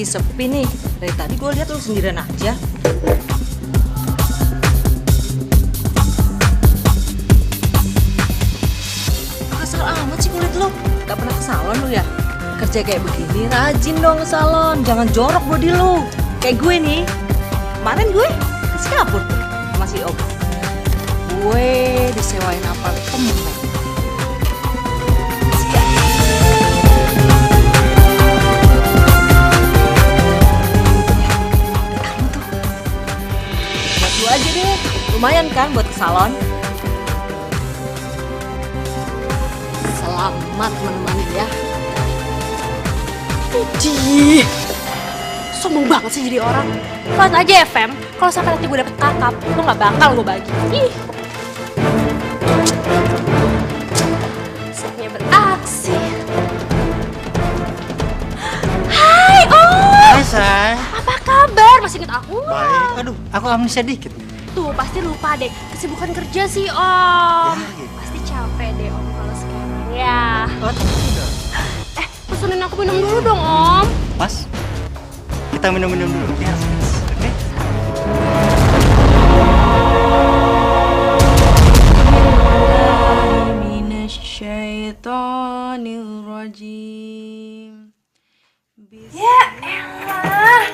lagi sepi nih. Dari tadi gue lihat lu sendirian aja. Kasar amat sih kulit lu. Gak pernah ke salon lu ya? Kerja kayak begini rajin dong ke salon. Jangan jorok body lu. Kayak gue nih. Kemarin gue ke Singapura sama si Om. Gue disewain apartemen. Aja deh, lumayan kan buat ke salon. Selamat menemani ya. Ih, sombong banget sih jadi orang. Lihat aja ya Fem, kalau sampai nanti gue dapet kakap, lo gak bakal gue bagi. Ih, saatnya beraksi. Hai Om. Hai Say. Apa kabar? Masih inget aku? Baik. Aduh, aku amnesia dikit. Tuh, pasti lupa deh. Kesibukan kerja sih, Om. Ya, gitu. Pasti capek deh, Om, kalau sekarang. Ya. Oh, udah. Pesenin aku minum dulu dong, Om. Mas, kita minum-minum dulu. Ya, oke. Ya elah.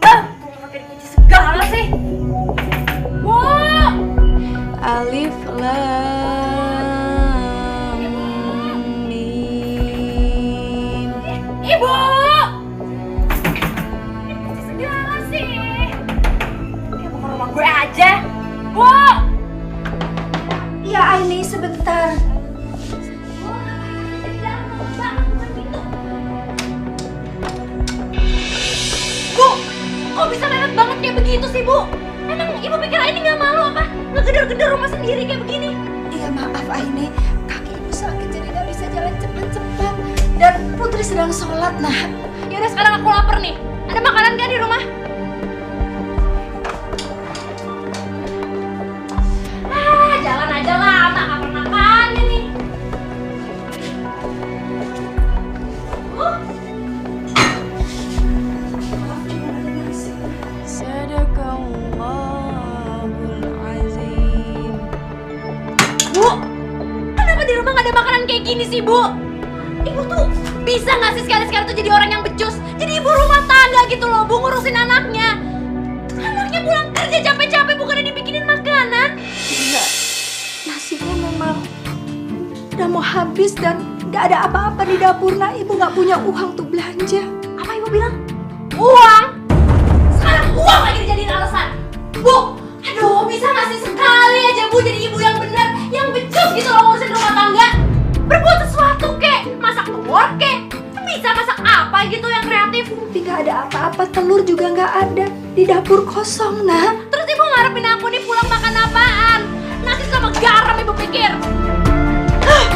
Gue pakai dikunci segala sih. Wow. Alif Lam Mim. Ibu. Dikunci segala sih. Kayak mau ke rumah gue aja. Bu. Ya Aini, sebentar. Bu, kok bisa mepet banget kayak begitu sih, Bu? Emang ibu pikir ini nggak malu apa? Ngegedor-gedor rumah sendiri kayak begini? Iya maaf Aini, kaki ibu sakit jadi nggak bisa jalan cepat-cepat. Dan Putri sedang sholat, nah. Ya udah sekarang aku lapar nih. Ada makanan nggak di rumah? Jalan aja lama, kapan makannya nih? Sadaqallahul azim. Bu, kenapa di rumah nggak ada makanan kayak gini sih, Bu? Ibu tuh bisa nggak sih sekali-sekali tuh jadi orang yang becus? Jadi ibu rumah tangga gitu loh, Bu, ngurusin anaknya. Anaknya pulang kerja capek-capek bukannya dibikinin makanan. Iya, nasinya memang udah mau habis dan nggak ada apa-apa di dapur. Nah, ibu nggak punya uang tuh belanja. Apa ibu bilang? Uang? Sekarang uang lagi dijadiin alasan. Bu, aduh bisa nggak sih sekali aja Bu jadi ibu yang benar, yang becus gitu loh ngurusin rumah tangga. Berbuat sesuatu kek, masak telur kek. Bisa masak apa gitu yang kreatif. Tapi nggak ada apa-apa, telur juga nggak ada. Di dapur kosong, nah. Terus ibu ngarepin aku nih pulang makan apaan? Nasi sama garam ibu pikir. Hah,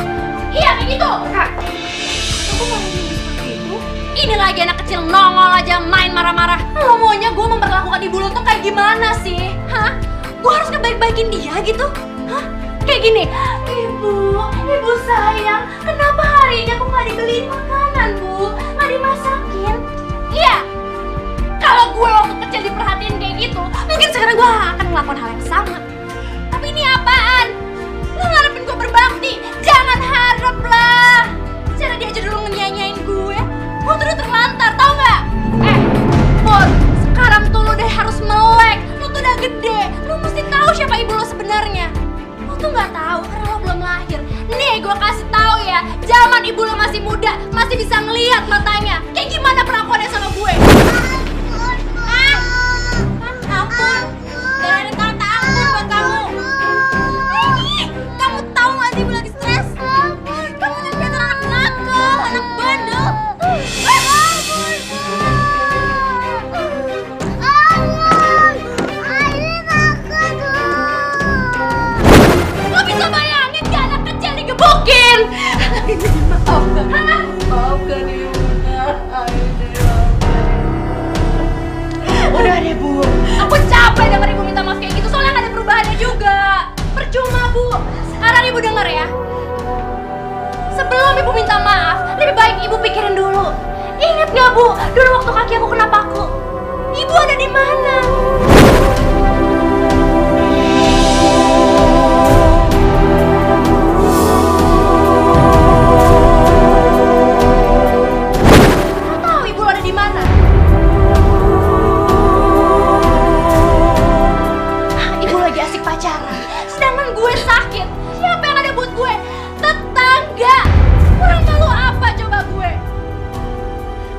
iya kayak gitu. Aku mau seperti itu. Ini lagi anak kecil nongol aja main marah-marah. Lo maunya gue memperlakukan ibu lo tuh kayak gimana sih? Hah? Gue harus ngebaik-baikin dia gitu? Hah? Kayak gini. Ibu sayang, kenapa hari ini aku gak dibeliin makanan, Bu? Gak dimasakin? Iya. Kalau gue waktu kecil diperhatiin kayak gitu, mungkin sekarang gue akan melakukan hal yang sama. Tapi ini apaan? Lo ngarepin gue berbakti? Jangan harap lah. Cara dia aja dulu nyanyain gue udah terlantar, tau gak? Pur, sekarang tuh lo deh harus melek. Lo tuh udah gede, lo mesti tahu siapa ibu lo sebenarnya. Lo tuh gak tahu karena lo belum lahir. Nih gue kasih tahu ya, zaman ibu lo masih muda, masih bisa ngelihat matanya. Kayak gimana perlakuannya sama gue? Ampun, gak ada kata ampun buat kamu. Kamu tahu gak sih ibu lagi stres? Kamu tuh kelihatan anak nakal, anak bandel. Lo bisa bayangin gak anak kecil digebukin? Maafkan ibu. Udah deh Bu, aku capek denger ibu minta maaf kayak gitu soalnya gak ada perubahannya juga. Percuma Bu, sekarang ibu denger ya. Sebelum ibu minta maaf, lebih baik ibu pikirin dulu. Ingat nggak Bu, dulu waktu kaki aku kena paku, Ibu ada di mana? Kau tahu Ibu ada di mana? Ibu lagi asik pacaran, sedangkan gue sakit. Siapa yang ada buat gue? Tetangga. Kurang malu apa coba gue?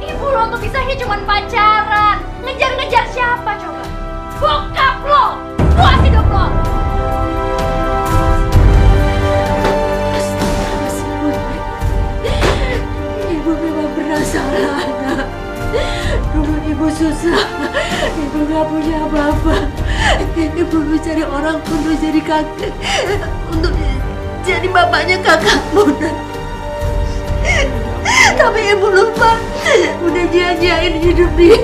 Ibu lo tuh bisanya cuma pacaran. Ngejar-ngejar siapa coba? Bokap lo! Puas hidup lo! Ibu memang pernah salah, Nak. Dulu ibu susah, ibu gak punya apa-apa. Ibu mencari orang untuk jadi kakak, untuk jadi bapaknya kakakmu, Nak. Tapi ibu lupa, udah dia-diain hidup dia.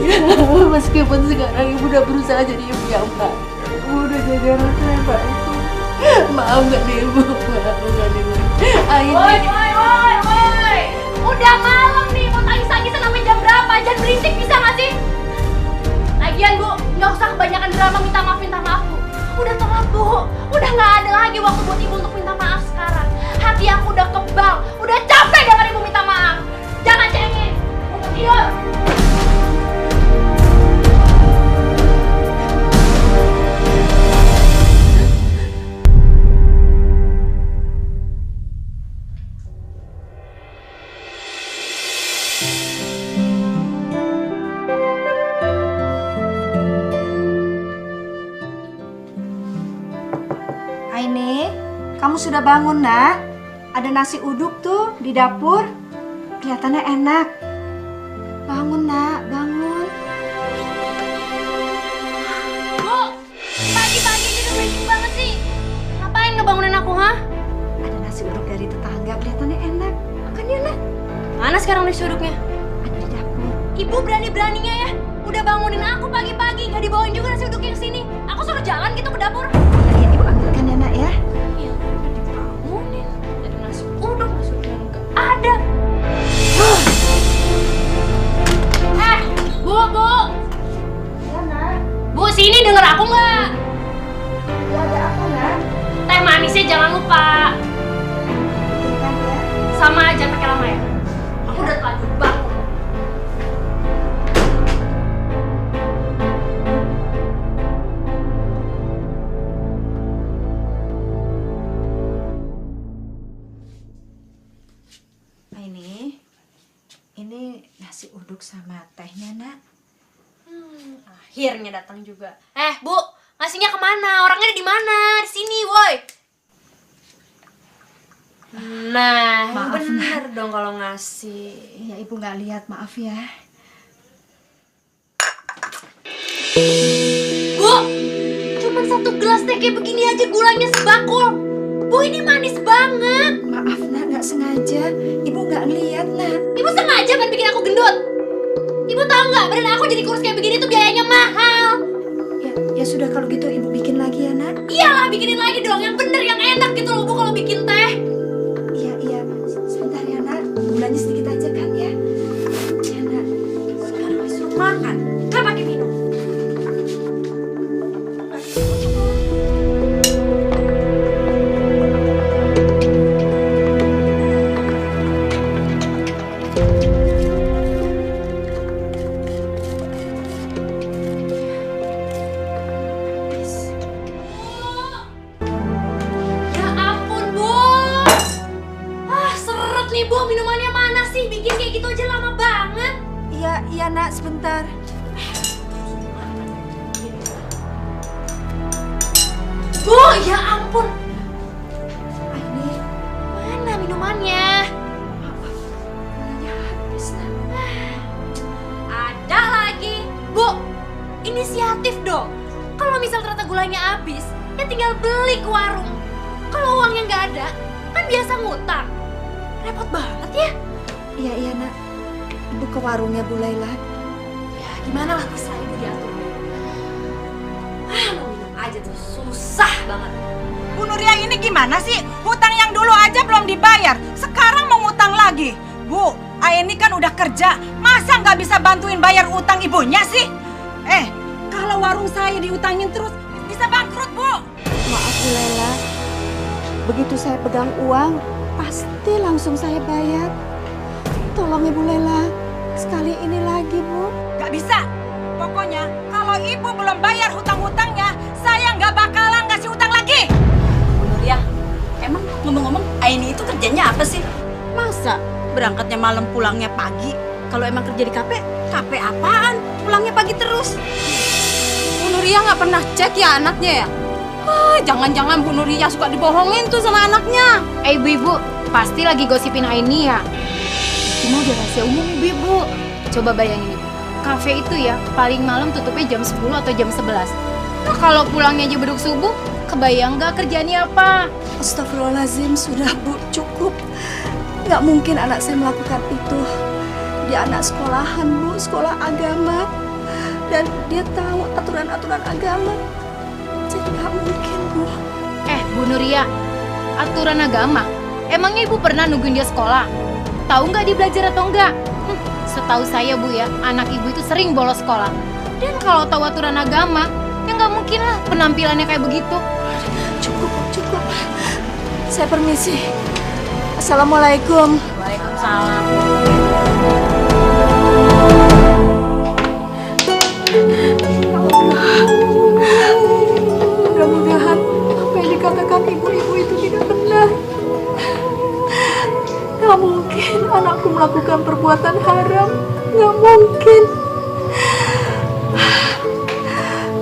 Ya, meskipun sekarang ibu udah berusaha jadi ibu yang baik, ibu udah jadi orang yang baik. Maafkan ibu, maafkan ibu. Woi! Udah malam nih, mau tangis-tangisan sampai jam berapa? Jangan berisik bisa gak sih? Lagian Bu, gak usah kebanyakan drama minta maaf Bu. Udah telat Bu, udah gak ada lagi waktu buat Ibu untuk minta maaf sekarang. Hati aku udah kebal, udah capek dengar Ibu minta maaf. Jangan cengeng, untuk tidur. Aini, kamu sudah bangun, Nak? Ada nasi uduk tuh di dapur. Kelihatannya enak. Bangun, Nak, bangun. Bu, pagi-pagi ini udah berisik banget sih. Ngapain ngebangunin aku, ha? Ada nasi uduk dari tetangga, kelihatannya enak. Makan ya, Nak. Mana sekarang nasi uduknya? Ada di dapur. Ibu berani-beraninya ya, udah bangunin aku pagi-pagi, gak dibawain juga nasi uduknya ke sini. Aku suruh jalan gitu ke dapur. Ya, ibu ambilkan ya, Nak, ya. Iya, udah dibangunin. Ada nasi uduknya nggak ada. Bu. Ya, Nak. Bu, sini denger aku nggak? Ya, ada apa, Nak? Teh manisnya jangan lupa. Bikinkan ya. Sama aja pakai lama ya. Aku udah telanjur bangun. Ini nasi uduk sama tehnya, Nak. Akhirnya datang juga. Bu, ngasihnya kemana? Orangnya di mana? Di sini, woi. Nah, Maaf, bener dong kalau ngasih. Ya, ibu nggak lihat, maaf ya. Bu, cuman satu gelas teh kayak begini aja gulanya sebakul. Bu, ini manis banget. Maaf, Nak, nggak sengaja. Ibu nggak ngeliat, Nak. Ibu sengaja kan bikin aku gendut. Ibu tahu nggak, badan aku jadi kurus kayak begini tuh biayanya mahal. Ya sudah, kalau gitu ibu bikin lagi ya, Nak. Iyalah, bikinin lagi dong, yang bener, yang enak gitu loh Bu kalau bikin teh. Iya. Sebentar ya, Nak. Gulanya sedikit aja kan ya. Ya, Nak. Sekarang disuruh makan, nggak pakai minum. Ya ampun, Bu. Seret nih Bu, minumannya mana sih? Bikin kayak gitu aja lama banget. Iya, Nak, sebentar. Bu, ya ampun. Ini Mana minumannya? gulanya habis, Nak. Ada lagi. Bu, inisiatif dong. Kalau misal ternyata gulanya habis, ya tinggal beli ke warung. Kalau uangnya nggak ada, kan biasa ngutang. Repot banget ya. Iya, Nak. Ibu ke warungnya Bu Laila. Ya gimana lah, terserah ibu diatur. Mau minum aja tuh susah banget. Bu Nuria ini gimana sih? Hutang yang dulu aja belum dibayar, sekarang mau ngutang lagi. Bu, Aini kan udah kerja, masa nggak bisa bantuin bayar utang ibunya sih? Kalau warung saya diutangin terus, bisa bangkrut, Bu. Maaf Bu Lela, begitu saya pegang uang, pasti langsung saya bayar. Tolong Ibu Lela, sekali ini lagi Bu. Nggak bisa. Pokoknya kalau ibu belum bayar hutang-hutangnya, saya nggak bakalan ngasih utang lagi. Bu Nuria, emang ngomong-ngomong Aini itu kerjanya apa sih? Masa berangkatnya malam pulangnya pagi? Kalau emang kerja di kafe apaan? Pulangnya pagi terus. Bu Nuria nggak pernah cek ya anaknya ya? Jangan-jangan Bu Nuria suka dibohongin tuh sama anaknya. Ibu-ibu, pasti lagi gosipin Aini ya? Cuma udah rahasia umum ibu-ibu. Coba bayangin ibu, kafe itu ya paling malam tutupnya jam 10 atau jam 11. Nah kalau pulangnya aja beduk subuh, kebayang nggak kerjaannya apa? Astagfirullahaladzim, sudah Bu, cukup. Nggak mungkin anak saya melakukan itu. Dia anak sekolahan Bu, sekolah agama. Dan dia tahu aturan-aturan agama. Jadi nggak mungkin Bu. Bu Nuria, aturan agama? Emangnya ibu pernah nungguin dia sekolah? Tahu nggak dia belajar atau enggak? Setahu saya Bu ya, anak ibu itu sering bolos sekolah. Dan kalau tahu aturan agama, ya nggak mungkin lah penampilannya kayak begitu. Cukup. Saya permisi. Assalamualaikum. Waalaikumsalam. Mudah-mudahan apa yang dikatakan ibu-ibu itu tidak benar. Gak mungkin anakku melakukan perbuatan haram. Gak mungkin.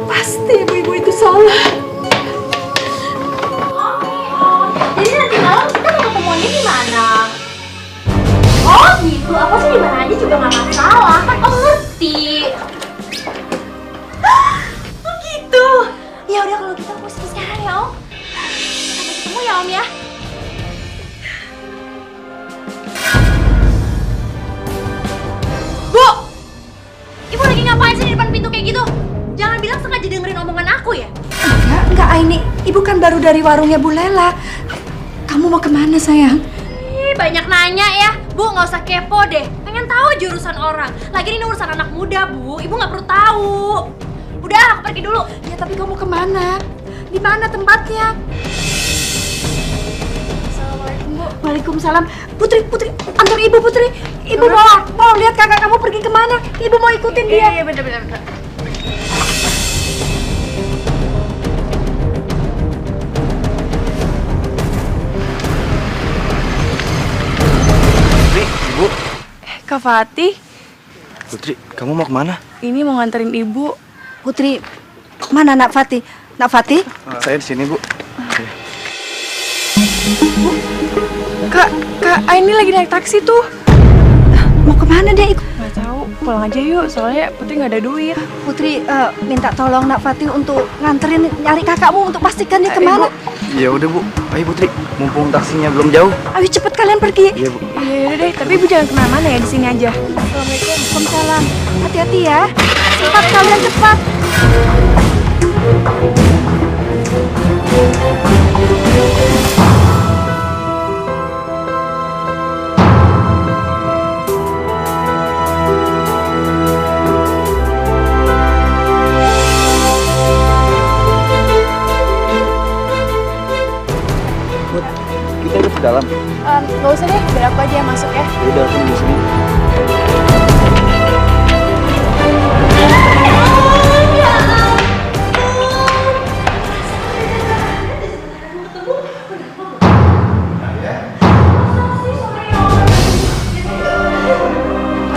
Pasti ibu-ibu itu salah. Jadi nanti malam kita mau ketemuannya di mana? Oh gitu, aku sih di mana aja juga nggak masalah, kan Om ngerti. Oh gitu. Ya udah kalau gitu aku mesti sekarang ya Om. Sampai ketemu ya Om ya. Bu, Ibu lagi ngapain sih di depan pintu kayak gitu? Jangan bilang sengaja dengerin omongan aku ya. Enggak Aini. Ibu kan baru dari warungnya Bu Lela. Kamu mau kemana sayang? Banyak nanya ya, Bu nggak usah kepo deh. Pengen tahu jurusan orang. Lagi ini urusan anak muda Bu, Ibu nggak perlu tahu. Udah, aku pergi dulu. Ya tapi kamu kemana? Di mana tempatnya? Assalamualaikum Bu. Waalaikumsalam. Putri, antar ibu Putri. Ibu mau lihat kakak kamu pergi kemana? Ibu mau ikutin dia. Iya, bener. Putri, Ibu. Kak Fatih, Putri, kamu mau kemana? ini mau nganterin ibu. Putri, mana Nak Fatih? Nak Fatih? Saya di sini, Bu. Kak Aini lagi naik taksi tuh. Mau kemana dia? Nggak tahu, pulang aja yuk. Soalnya Putri nggak ada duit. Putri, minta tolong Nak Fatih untuk nganterin nyari kakakmu untuk pastikan dia kemana. Ya udah, Bu. Ayo Putri, mumpung taksinya belum jauh. Ayo cepet kalian pergi. Iya, Bu. Iya deh, tapi ibu jangan kemana-mana ya, di sini aja. Assalamualaikum. Waalaikumsalam. Hati-hati ya. Cepat kalian cepat. Put, kita udah ke dalam. Nggak usah deh, biar aku aja yang masuk ya. Ya udah, aku di sini.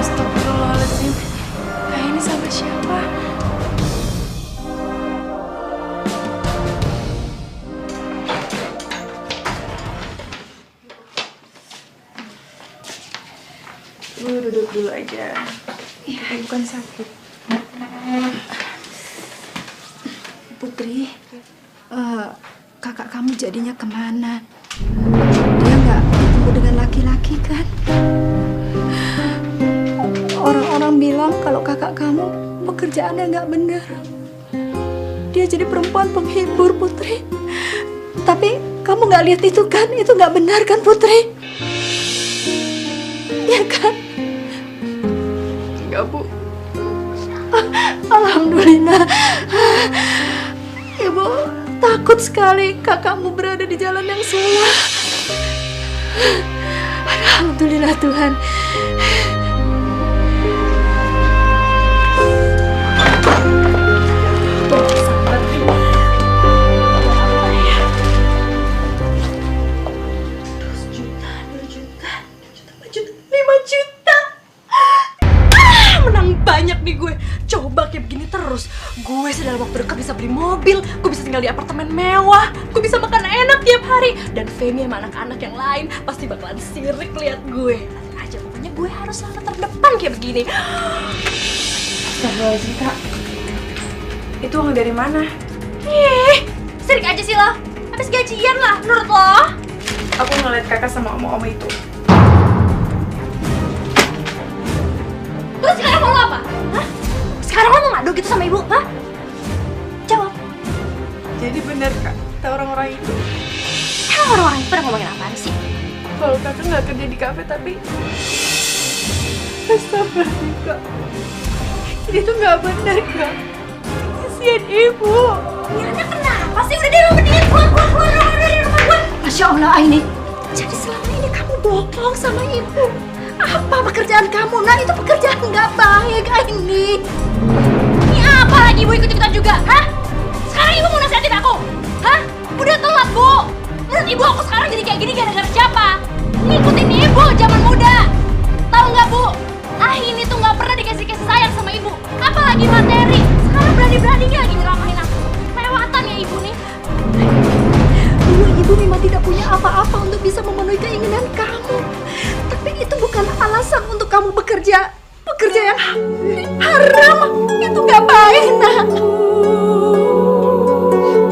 Astagfirullahaladzim. Kak Aini sama siapa? Ibu duduk dulu aja. Bukan sakit. Putri, kakak kamu jadinya kemana? Dia nggak ketemu dengan laki-laki kan? Orang-orang bilang kalau kakak kamu pekerjaannya nggak benar. Dia jadi perempuan penghibur, Putri. Tapi kamu nggak lihat itu kan? Itu nggak benar kan, Putri? ya kan? Enggak, Bu. Alhamdulillah. Ibu takut sekali kakakmu berada di jalan yang salah. Alhamdulillah Tuhan. Gue dalam waktu dekat bisa beli mobil, gue bisa tinggal di apartemen mewah, gue bisa makan enak tiap hari, dan Femi sama anak-anak yang lain pasti bakalan sirik lihat gue. Lihat aja, pokoknya gue harus selalu terdepan kayak begini. Astagfirullahaladzim, Kak. Itu uang dari mana? Sirik aja sih lo, habis gajian lah menurut lo. Aku ngeliat kakak sama om-om itu. Terus sekarang mau lo apa? Hah? Sekarang lo mau ngadu gitu sama ibu? Hah? Jawab. Jadi bener, Kak, kata orang-orang itu. Emang orang-orang itu pada ngomongin apaan sih? Kalau kakak nggak kerja di kafe, tapi astagfirullahaladzim, Kak. Ini tuh nggak benar, Kak. Kasihan ibu. Miranda kenapa sih? Udah deh lo mendingan keluar dari rumah gue. Masya Allah Aini. Jadi selama ini kamu bohong sama ibu. Apa pekerjaan kamu? Nah itu pekerjaan nggak baik Aini. Ini apa lagi ibu ikut-ikutan juga? Hah? Sekarang ibu mau nasihatin aku? Hah? Udah telat, Bu. Menurut ibu aku sekarang jadi kayak gini gara-gara siapa? Ngikutin ibu zaman muda. Tahu nggak, Bu? Ini tuh nggak pernah dikasih kasih sayang sama ibu. Apalagi materi. Sekarang berani-beraninya lagi nyeramahin aku. Kelewatan ya ibu nih. Dulu ibu memang tidak punya apa-apa untuk bisa memenuhi keinginan kamu. Tapi itu bukan alasan untuk kamu bekerja. Bekerja yang haram. Itu nggak baik, nak.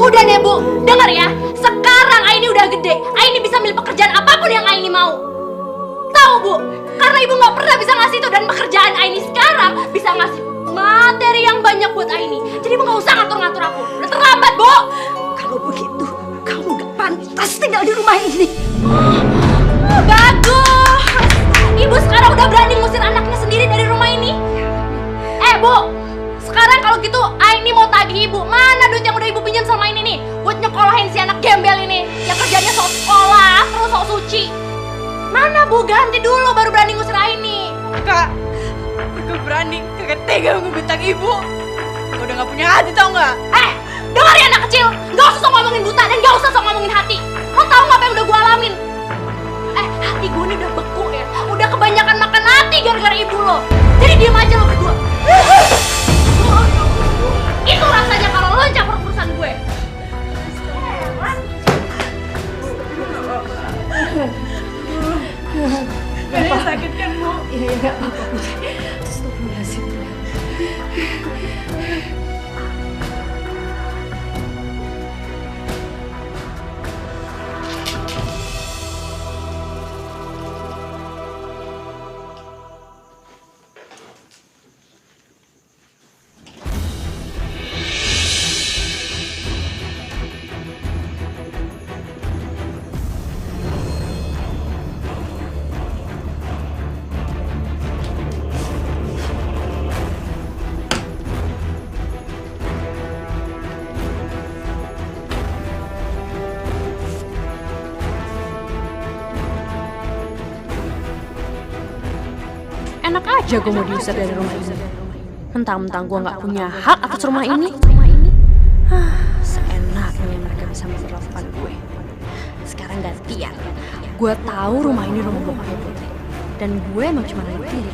Udah deh, Bu. Dengar ya. Sekarang Aini udah gede. Aini bisa milih pekerjaan apapun yang Aini mau. Tahu, Bu? Karena ibu nggak pernah bisa ngasih itu, dan pekerjaan Aini sekarang bisa ngasih materi yang banyak buat Aini. Jadi ibu nggak usah ngatur-ngatur aku. Udah terlambat, Bu. Kalau begitu, kamu nggak pantas tinggal di rumah ini. Bagus. Ibu sekarang udah berani ngusir anaknya sendiri dari rumah ini. Bu, sekarang kalau gitu Aini mau tagih ibu. Mana duit yang udah ibu pinjam selama ini nih buat nyekolahin si anak gembel ini yang kerjanya sok sekolah terus sok suci. Mana, Bu? Ganti dulu baru berani ngusir Aini. Kak, aku berani. Kakak tega ngebentak ibu. Aku udah gak punya hati, tau gak? Dengar ya anak kecil. Gak usah sok ngomongin buta dan gak usah sok ngomongin hati. Lo tau gak apa yang udah gue alamin? Hati gue ini udah beku ya. Udah kebanyakan makan hati gara-gara ibu lo. Jadi diem aja lo berdua. Itu rasanya kalau lo campur urusan gue. Gak ada yang sakit kan, Bu? Iya, nggak apa-apa. Astagfirullahaladzim. Enak aja gue mau diusir dari rumah ini. Mentang-mentang gue gak punya hak atas rumah ini. Seenaknya mereka bisa memperlakukan gue. Sekarang gantian. Gue tahu rumah ini rumah bokapnya Putri. Dan gue emang cuma lagi diri.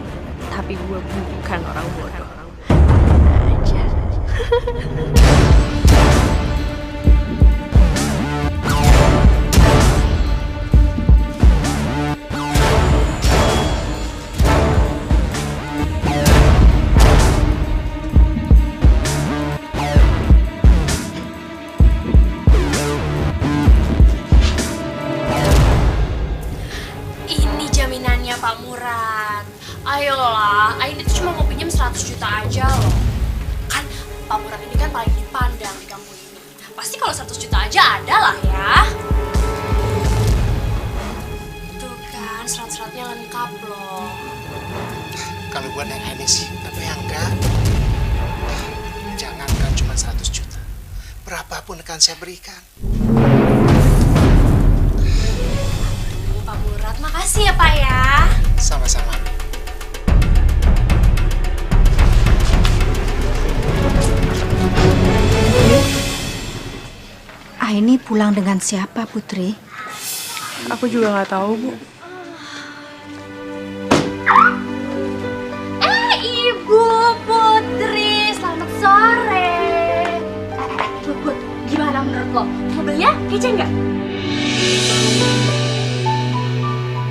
Tapi gue bukan orang bodoh. Aja. Pak Murad, ayolah, Aini tuh cuma mau pinjam 100 juta aja loh. Kan Pak Murad ini kan paling dipandang di kampung ini. Pasti kalau 100 juta aja ada lah ya. Tuh kan, serat-seratnya lengkap loh. buat Neng Aini sih, tapi ya enggak. Jangankan cuma 100 juta. Berapapun akan saya berikan. Pak Murad, makasih ya Pak ya. Sama-sama. Aini pulang dengan siapa, Putri? Aku juga nggak tahu, Bu. Ibu Putri, selamat sore. Put, gimana menurut lo? Mobilnya kece nggak?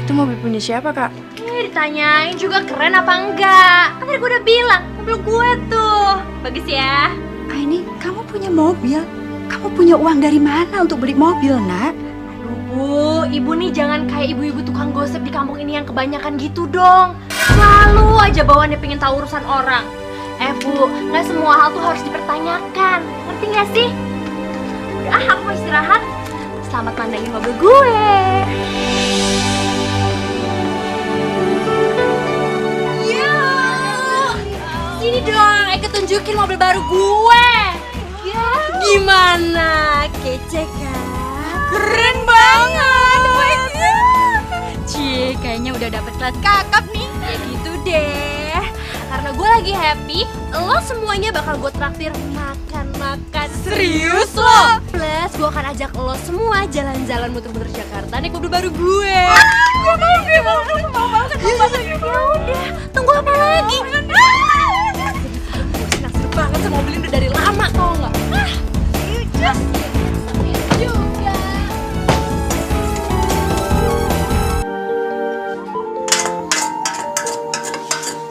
Itu mobil punya siapa, Kak? Ditanyain juga keren apa enggak? Kan tadi gue udah bilang, mobil gue tuh. Bagus ya. Aini, kamu punya mobil? Kamu punya uang dari mana untuk beli mobil, Nak? Bu, ibu nih jangan kayak ibu-ibu tukang gosip di kampung ini yang kebanyakan gitu dong. Selalu aja bawaannya pengen tahu urusan orang. Bu, nggak semua hal tuh harus dipertanyakan. Ngerti nggak sih? Udah, aku mau istirahat. Selamat mandangin mobil gue. Ya, sini dong, Eka tunjukin mobil baru gue. Ya, gimana? Kece kan? Keren banget. Cie, kayaknya udah dapet kelas kakap nih. Ya gitu deh. Karena gue lagi happy, lo semuanya bakal gue traktir makan-makan. Serius lo? Plus gue akan ajak lo semua jalan-jalan muter-muter Jakarta naik mobil baru gue. Gue mau banget. Ya udah, tunggu apa lagi? Gue senang banget sama mobil ini udah dari lama, tau nggak? Juga.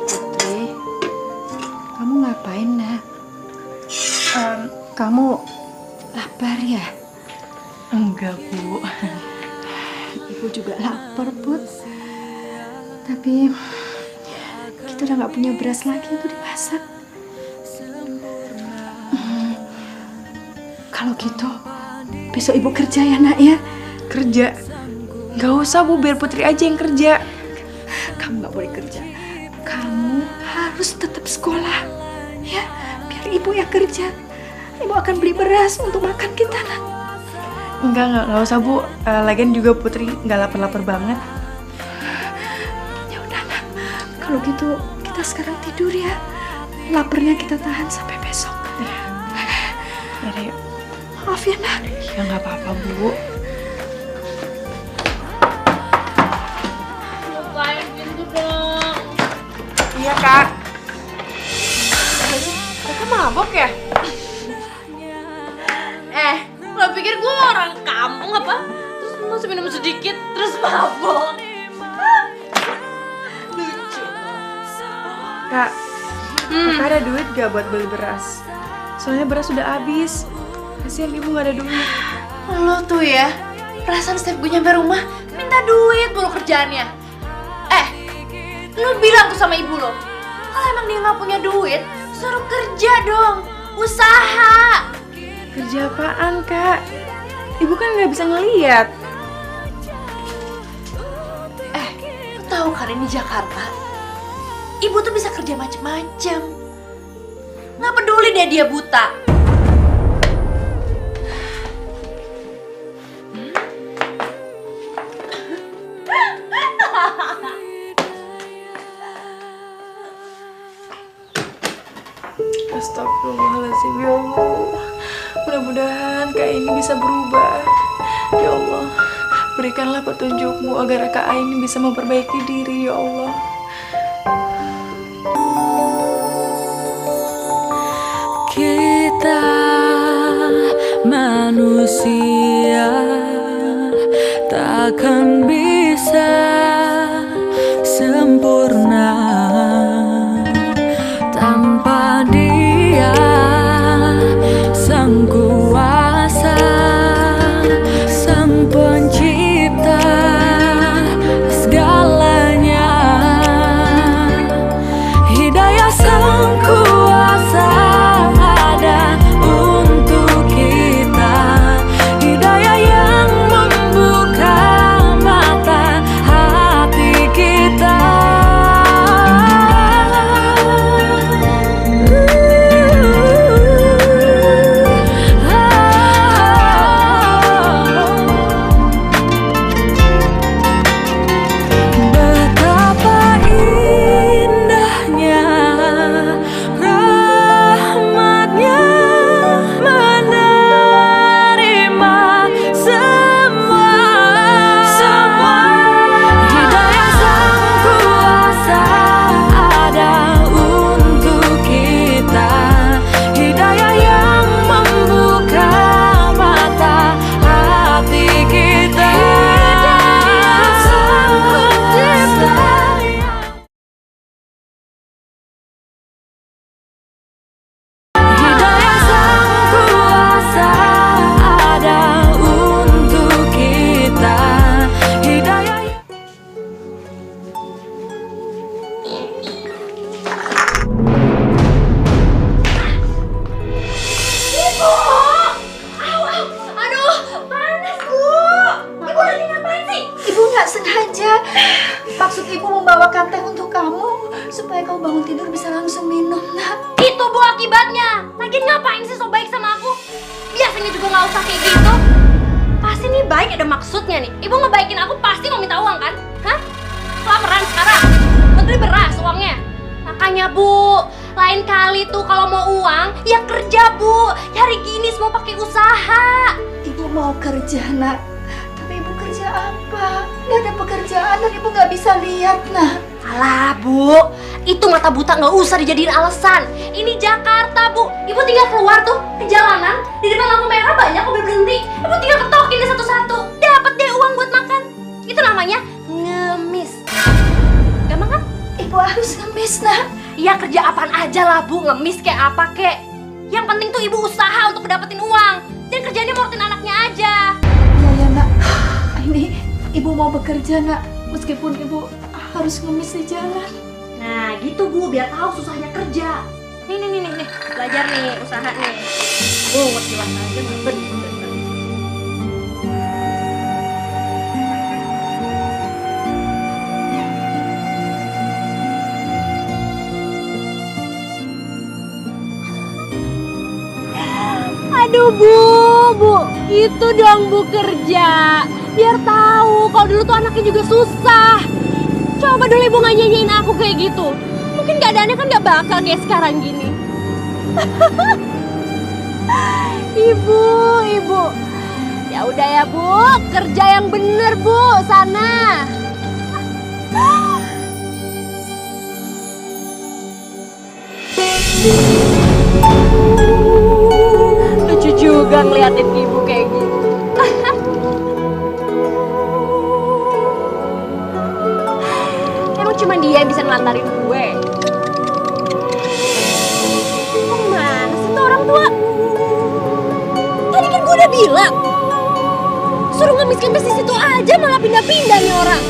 Putri, kamu ngapain, Nak? Kamu lapar ya? Enggak, Bu. Ibu juga lapar, Put. Tapi kita udah nggak punya beras lagi untuk dimasak. Kalau gitu, besok ibu kerja ya, Nak ya? Kerja? Nggak usah, Bu. Biar Putri aja yang kerja. Kamu nggak boleh kerja. Kamu harus tetap sekolah, ya? Biar ibu yang kerja. Ibu akan beli beras untuk makan kita, Nak. Nggak usah, Bu. Lagian juga Putri nggak lapar-lapar banget. Ya udah, Nak. Kalau gitu kita sekarang tidur ya. Laparnya kita tahan sampai besok. Ya deh, yuk. Maaf ya, Nak. Ya nggak apa-apa, Bu. Bukain pintu dong. Iya, Kak. Kakak mabok ya? Lo pikir gue orang kampung apa? Terus masih minum sedikit, terus mabok. Lucu. Kak, Kakak ada duit gak buat beli beras? Soalnya beras sudah habis. Kasihan ibu gak ada duit. Lo tuh ya, perasaan setiap gue nyampe rumah minta duit mulu kerjaannya. Lo bilang tuh sama ibu lo, kalau emang dia gak punya duit, suruh kerja dong, usaha. Kerja apaan, Kak? Ibu kan gak bisa ngeliat. Lo tahu kan ini Jakarta, ibu tuh bisa kerja macem-macem. Gak peduli deh dia buta. Astagfirullahaladzim, ya Allah. Mudah-mudahan Kak Aini bisa berubah. Ya Allah, berikanlah petunjukmu agar Kak Aini bisa memperbaiki diri, ya Allah. Kita manusia takkan bisa sempurna tanpa Dia Sang Kuasa, Sang Pencipta segalanya. Hidayah Sang Kuasa ada untuk kita, hidayah yang membuka mata hati kita. nggak sengaja. Maksud ibu membawakan teh untuk kamu supaya kamu bangun tidur bisa langsung minum, nak. Itu Bu akibatnya. Lagian ngapain sih so baik sama aku? Biasanya juga nggak usah kayak gitu. Pasti nih baik ada maksudnya nih. Ibu ngebaikin aku pasti mau minta uang kan? Hah? Kelaparan sekarang? Menteri beras uangnya. Makanya Bu, lain kali tuh kalau mau uang ya kerja Bu. Cari gini semua pakai usaha. Ibu mau kerja, nak. Tapi ibu kerja apa? Nggak ada pekerjaan dan ibu nggak bisa lihat, nak. Alah Bu, itu mata buta nggak usah dijadiin alasan. Ini Jakarta Bu, ibu tinggal keluar tuh ke jalanan, di depan lampu merah banyak mobil berhenti. Ibu tinggal ketokin deh satu-satu, dapat deh uang buat makan. Itu namanya ngemis. Gampang kan? Ibu harus ngemis, nak. Ya kerja apaan aja lah Bu, ngemis kayak apa kek. Yang penting tuh ibu usaha untuk dapetin uang. Jangan kerjanya ngurutin anaknya aja. Ya, nak. Ini ibu mau bekerja, nak. Meskipun ibu harus ngemis di jalan. Nah gitu Bu, biar tahu susahnya kerja. Nih, belajar nih, usaha nih. Jelas aja bener. Aduh Bu, itu dong Bu kerja. Biar tahu kalau dulu tuh anaknya juga susah. Coba dulu ibu nggak nyanyiin aku kayak gitu. Mungkin keadaannya kan nggak bakal kayak sekarang gini. Ibu. Ya udah ya Bu, kerja yang bener Bu, sana. Lucu juga ngeliatin ibu kayak gitu. Emang cuma dia yang bisa ngelantarin gue. Kemana sih tuh orang tua? Tadi kan gue udah bilang suruh ngemis-ngemis di situ aja, malah pindah-pindah nih orang.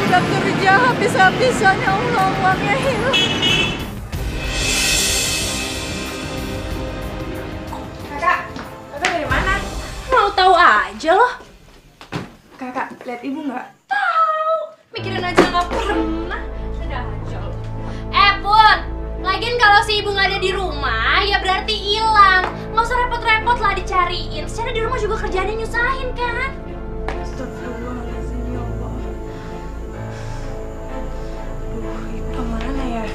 Udah kerja habis-habisan, ya Allah, uangnya hilang. Kakak dari mana? Mau tahu aja loh. Kakak, lihat ibu nggak? Tahu, mikirin aja nggak pernah. Sudah aja. Pun, lagian kalau si ibu nggak ada di rumah, ya berarti hilang. Nggak usah repot-repot lah dicariin. Secara di rumah juga kerjaannya nyusahin kan? Astagfirullahaladzim, ya Allah. Ibu kemana ya?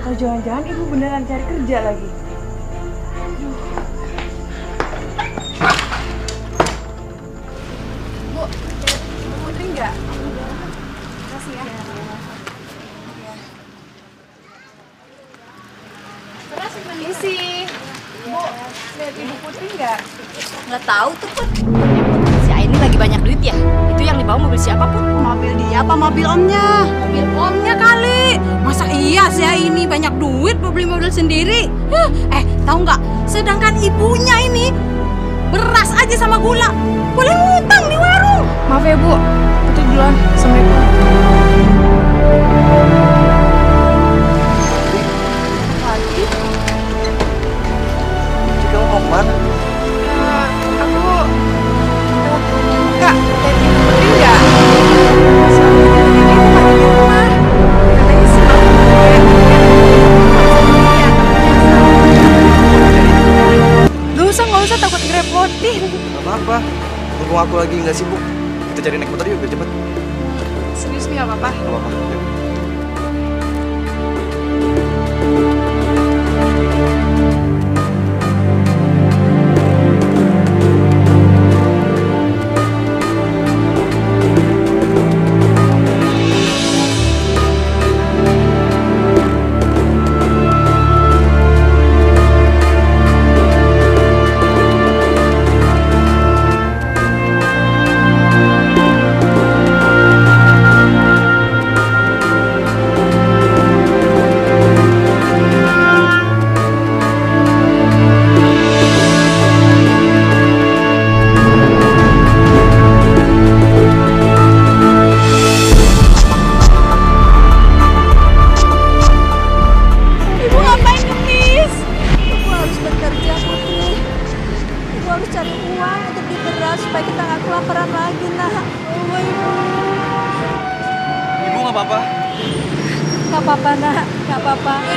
Atau jangan-jangan ibu beneran cari kerja lagi? Bu, Ibu Putri nggak? Makasih ya. Isi. Bu, lihat Ibu Putri nggak? Nggak tahu tuh Put. Si Aini lagi banyak duit ya? Itu yang dibawa mobil siapa Put? Mobil dia apa mobil omnya? Mobil omnya kali. Masa iya si Aini banyak duit buat beli mobil sendiri? Tahu nggak? Sedangkan ibunya ini beras aja sama gula boleh ngutang di warung. Maaf ya Bu, Putri duluan. Assalamualaikum. Kamu mau kemana? Kak, lihat Ibu Putri nggak? Soalnya ini Ibu nggak di rumah. Katanya sih mau nggak usah takut ngerepotin. Gak apa-apa, mumpung aku lagi nggak sibuk. Kita cari naik motor yuk biar cepet. Serius nih nggak apa-apa. Gak apa-apa. Yuk.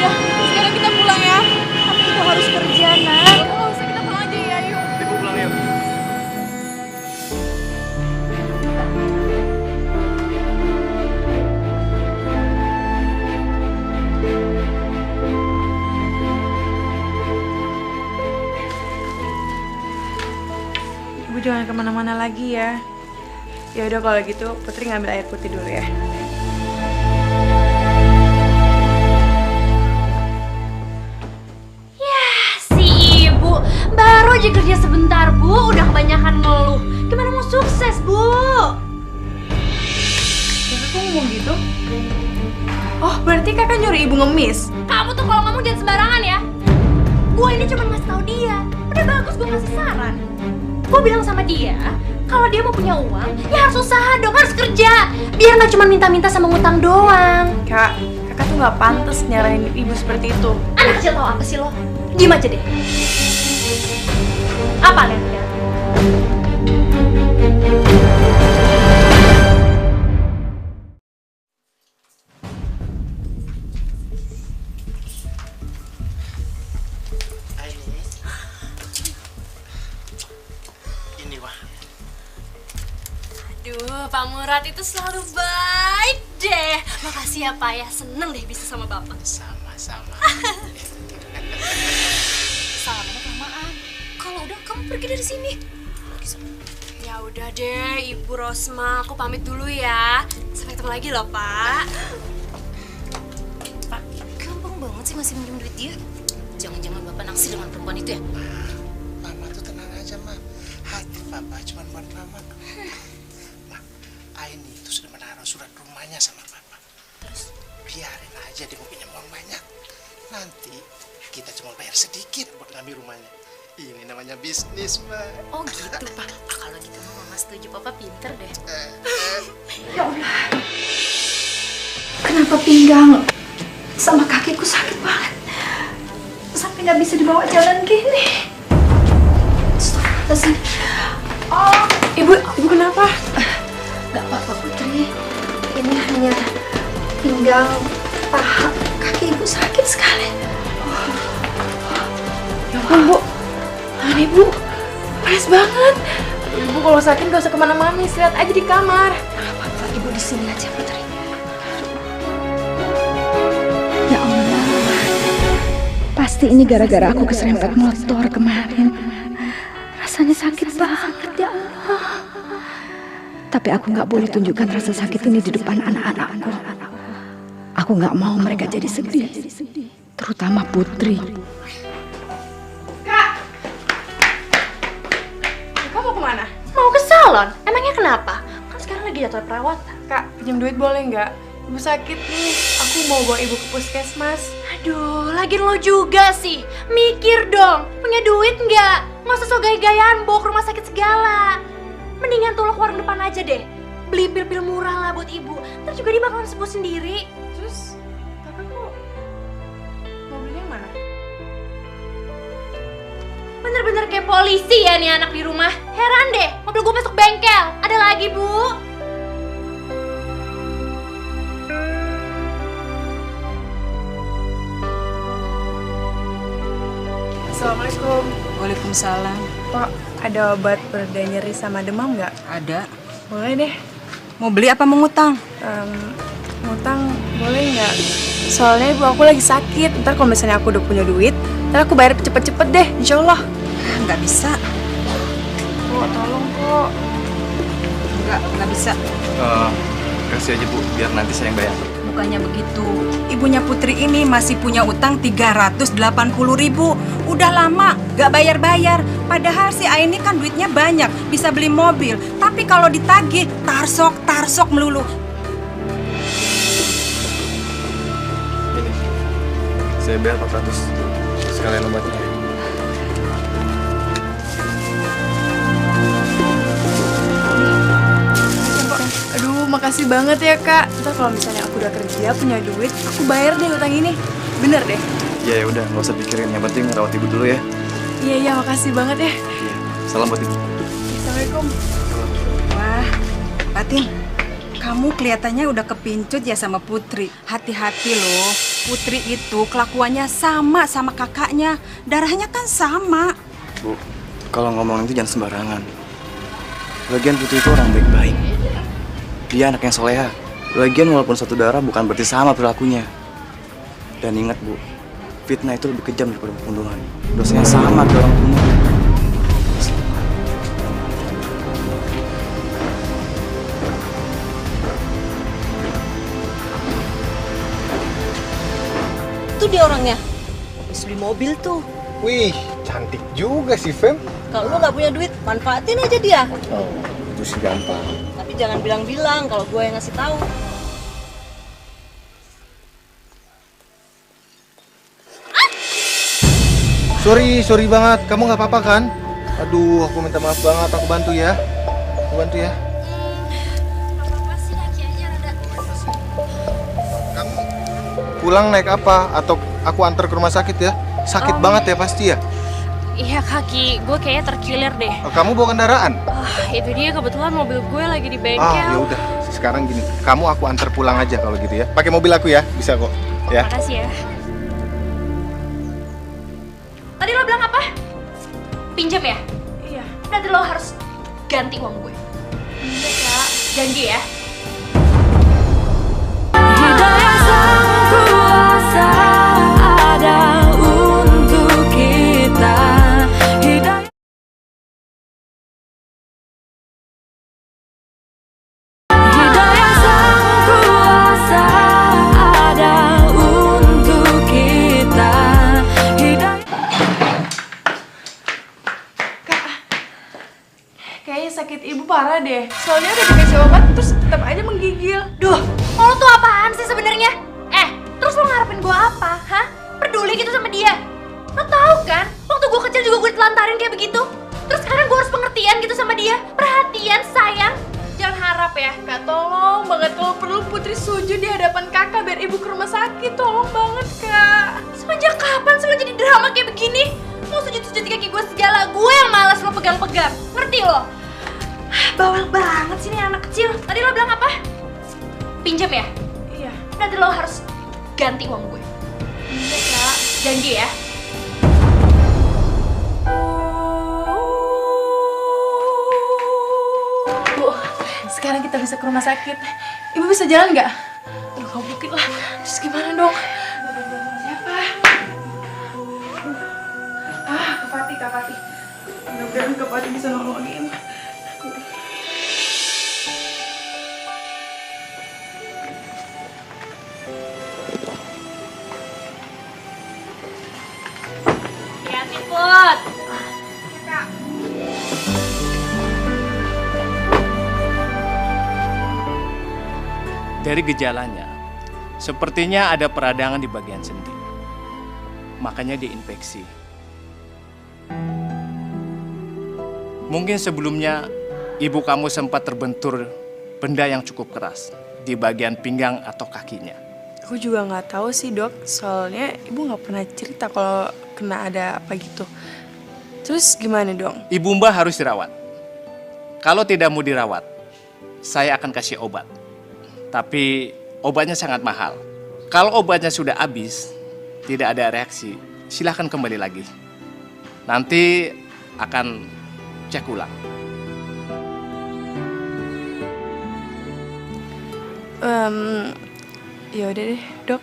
udah. Sekarang kita pulang ya. Tapi ibu harus kerja, Nak. Nggak usah, kita pulang aja ya, yuk. Ibu pulang yuk. Ibu jangan kemana-mana lagi ya. Ya udah kalau gitu Putri ngambil air putih dulu ya. Si ibu baru aja kerja sebentar, Bu, udah kebanyakan ngeluh. Gimana mau sukses, Bu? Tapi kok ngomong gitu? Oh, berarti kakak nyuruh ibu ngemis? Kamu tuh kalau ngomong jangan sembarangan ya. Gue ini cuma ngasih tahu dia. Udah bagus gue ngasih saran. Gue bilang sama dia, kalau dia mau punya uang, ya harus usaha dong, harus kerja. Biar nggak cuma minta-minta sama ngutang doang. Kak, kakak tuh nggak pantas nyaranin ibu seperti itu. Anak kecil tau apa sih lo? Diem aja deh. Apa lihat-lihat? Ini wah. Aduh, Pak Murad itu selalu baik deh. Makasih ya Pak ya, seneng deh bisa sama Bapak. Sama-sama. Salamannya kelamaan. Kalau udah kamu pergi dari sini. Ya udah deh, Ibu Rosma, aku pamit dulu ya. Sampai ketemu lagi loh, Pak. Pak, gampang banget sih masih minjem duit dia. Jangan-jangan Bapak naksir dengan perempuan itu ya? Mama tuh tenang aja, Ma. Hati Papa cuma buat Mama. Ma, Aini itu sudah menaruh surat rumahnya sama Papa. Terus biarin aja dia mau pinjam uang banyak. Nanti kita cuma bayar sedikit buat ngambil rumahnya. Ini namanya bisnis, Mbak. Oh gitu, Pak. Kalau gitu Mama setuju, Papa pinter deh. Ya Allah. Kenapa pinggang sama kakiku sakit banget? Sampai nggak bisa dibawa jalan gini. Astagfirullahaladzim. Oh, Ibu kenapa? nggak apa-apa Putri. Ini hanya pinggang, paha, kaki ibu sakit sekali. Ya ampun, Bu. Tangan ibu panas banget. Ibu kalau sakit gak usah kemana-mana, istirahat aja di kamar. Nggak apa-apa, ibu di sini aja Putri. Ya Allah, pasti ini gara-gara aku keserempet motor kemarin. Rasanya sakit banget ya Allah. Tapi aku nggak boleh tunjukkan rasa sakit ini di depan anak-anakku. Aku nggak mau mereka jadi sedih, terutama Putri. Kamu mau kemana? Mau ke salon? Emangnya kenapa? Kan sekarang lagi jadwal perawatan. Kak, pinjam duit boleh nggak? Ibu sakit nih. Aku mau bawa ibu ke puskesmas. Aduh, lagian lo juga sih. Mikir dong, punya duit nggak? Nggak usah so gaya-gayaan bawa ke rumah sakit segala. Mendingan tuh lo ke warung depan aja deh. Beli pil-pil murah lah buat ibu. Ntar juga dia bakalan sembuh sendiri. Terus, kakak kok mau belinya yang mana? Bener-bener kayak polisi ya nih anak di rumah. Heran deh, mobil gue masuk bengkel. Ada lagi, Bu. Assalamualaikum. Waalaikumsalam. Pak, ada obat pereda nyeri sama demam nggak? Ada. Boleh deh. Mau beli apa mau ngutang? Ngutang boleh nggak? Soalnya ibu aku lagi sakit. Ntar kalau misalnya aku udah punya duit, ntar aku bayar cepet-cepet deh, insya Allah. Nggak bisa. Kok, tolong kok. Nggak bisa. Kasih aja Bu, biar nanti saya yang bayar. Bukannya begitu. Ibunya Putri ini masih punya utang 380.000. Udah lama gak bayar-bayar. Padahal si Aini kan duitnya banyak, bisa beli mobil. Tapi kalau ditagih, tarsok melulu. Ini, saya bayar 400 sekalian obatnya. Aduh, makasih banget ya kak. Ntar kalau misalnya aku udah kerja, punya duit, aku bayar deh utang ini. Bener deh. Ya udah, nggak usah pikirin. Yang penting rawat ibu dulu ya. Iya, makasih banget ya. Iya. Salam buat ibu. Assalamualaikum. Wah, Patin, Kamu kelihatannya udah kepincut ya sama Putri. Hati-hati loh, Putri itu kelakuannya sama kakaknya. Darahnya kan sama. Bu, kalau ngomong itu jangan sembarangan. Lagian Putri itu orang baik-baik. Dia anak yang soleha. Lagian walaupun satu darah bukan berarti sama perilakunya. Dan ingat Bu, fitnah itu lebih kejam daripada pembunuhan. Dosanya sama kayak orang bunuh. Itu dia orangnya. Habis beli mobil tuh. Wih, cantik juga sih, Fem. Kalau lu nggak punya duit, manfaatin aja dia. Oh, itu sih gampang. Tapi jangan bilang-bilang kalau gue yang ngasih tahu. Sorry banget. Kamu nggak apa-apa kan? Aduh, aku minta maaf banget. Aku bantu ya. Apa sih, kaki aja rada. Kamu pulang naik apa? Atau aku antar ke rumah sakit ya? Sakit banget ya pasti ya? Iya, kaki gue kayaknya terkilir deh. Kamu bawa kendaraan? Itu dia, kebetulan mobil gue lagi di bengkel. Ya udah. Sekarang gini, kamu aku antar pulang aja kalau gitu ya. Pakai mobil aku ya, bisa kok. Ya. Makasih ya. Tadi lo bilang apa? Pinjam ya? Iya. Nanti lo harus ganti uang gue. Iya, Kak. Janji ya. Hidayah Sang Kuasa ada untuk kita. Hidayah Sang Kuasa ada untuk kita. Kayaknya sakit ibu parah deh. Soalnya udah dikasih obat terus tetap aja menggigil. Duh, lo tuh apaan sih sebenarnya? Terus lo ngarepin gue apa? Hah? Peduli gitu sama dia? Lo tahu kan, waktu gue kecil juga gue ditelantarin kayak begitu. Terus sekarang gue harus pengertian gitu sama dia. Perhatian, sayang. Jangan harap ya. Kak, tolong banget kalau perlu Putri sujud di hadapan kakak biar ibu ke rumah sakit. Tolong banget, Kak. Semenjak kapan sih lo jadi drama kayak begini? Lo sujud-sujud di kaki gue segala. Gue yang malas lo pegang-pegang. Ngerti lo? Bawel banget sih nih anak kecil. Tadi lo bilang apa? Pinjam ya? Iya. Nanti lo harus ganti uang gue. Iya, Kak. Janji ya. Bu, sekarang kita bisa ke rumah sakit. Ibu bisa jalan nggak? Aduh, kamu bukit lah. Terus gimana dong? Siapa? Kak Fatih. Mudah-mudahan Kak Fatih bisa nolongin. Hati-hati, Put. Dari gejalanya, sepertinya ada peradangan di bagian sendi. Makanya diinfeksi. Mungkin sebelumnya ibu kamu sempat terbentur benda yang cukup keras di bagian pinggang atau kakinya. Aku juga nggak tahu sih, Dok. Soalnya ibu nggak pernah cerita kalau kena ada apa gitu. Terus gimana dong? Ibu Mbak harus dirawat. Kalau tidak mau dirawat, saya akan kasih obat. Tapi obatnya sangat mahal. Kalau obatnya sudah habis, tidak ada reaksi, silahkan kembali lagi. Nanti akan cek ulang. Ya udah deh, Dok.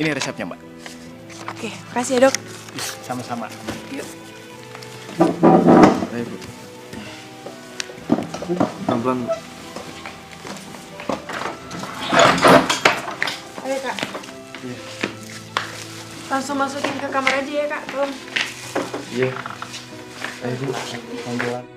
Ini resepnya, Mbak. Oke, makasih ya, Dok. Sama-sama. Yuk. Ayo, Bu. Pelan-pelan, Bu. Ayo, Kak. Iya. Langsung masukin ke kamar aja ya, Kak. Tolong. Iya. Ayo, Bu. Pelan-pelan.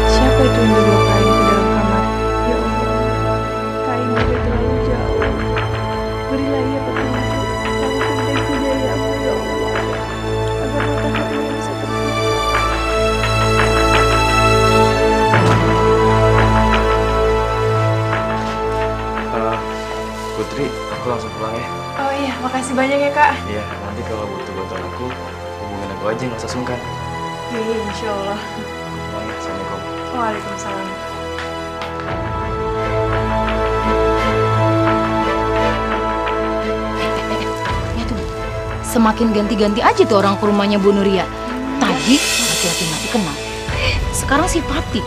Siapa itu yang dibawa Kak Ain ke dalam kamar? Ya Allah, Kak Ain udah terlalu jauh. Berilah ia petunjuk, taufik dan hidayahmu ya Allah, agar mata hati Putri, aku langsung pulang ya. Oh iya, makasih banyak ya kak. Iya, nanti kalau butuh bantuan aku, hubungin aku aja, nggak usah sungkan. Iya, insya Allah. Aku pulang ya, assalamualaikum. Waalaikumsalam. Ya tuh, semakin ganti-ganti aja tuh orang ke rumahnya Bu Nuria. Tadi laki-laki nggak dikenal, sekarang si Pati.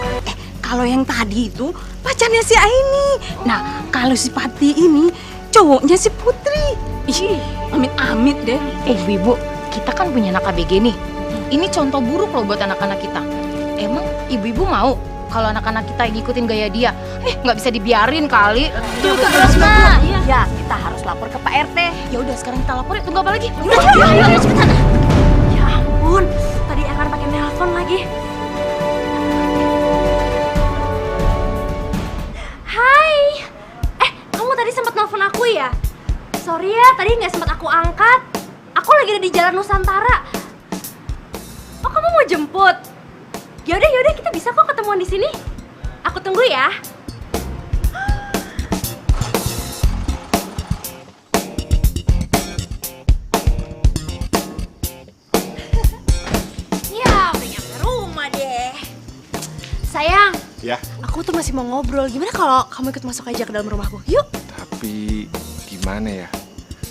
Kalau yang tadi itu pacarnya si Aini. Nah, kalau si Pati ini cowoknya si Putri. Ih, amit-amit deh. Ibu, kita kan punya anak ABG nih. Ini contoh buruk loh buat anak-anak kita. Emang ibu-ibu mau kalau anak-anak kita ngikutin gaya dia? Nggak bisa dibiarin kali. Tuh terus mah. Ya, kita harus lapor ke Pak RT. Ya udah sekarang kita lapor ya. Tunggu apa lagi? Ayo, cepetan. Ya ampun, tadi Ekan pakai nelpon lagi. Hai. Kamu tadi sempat nelpon aku ya? Sorry ya, tadi nggak sempat aku angkat. Aku lagi ada di Jalan Nusantara. Oh, kamu mau jemput? Yaudah, kita bisa kok ketemuan di sini. Aku tunggu ya. Ya, udah nyampe rumah deh. Sayang, Ya, aku tuh masih mau ngobrol. Gimana kalau kamu ikut masuk aja ke dalam rumahku? Yuk. tapi gimana ya?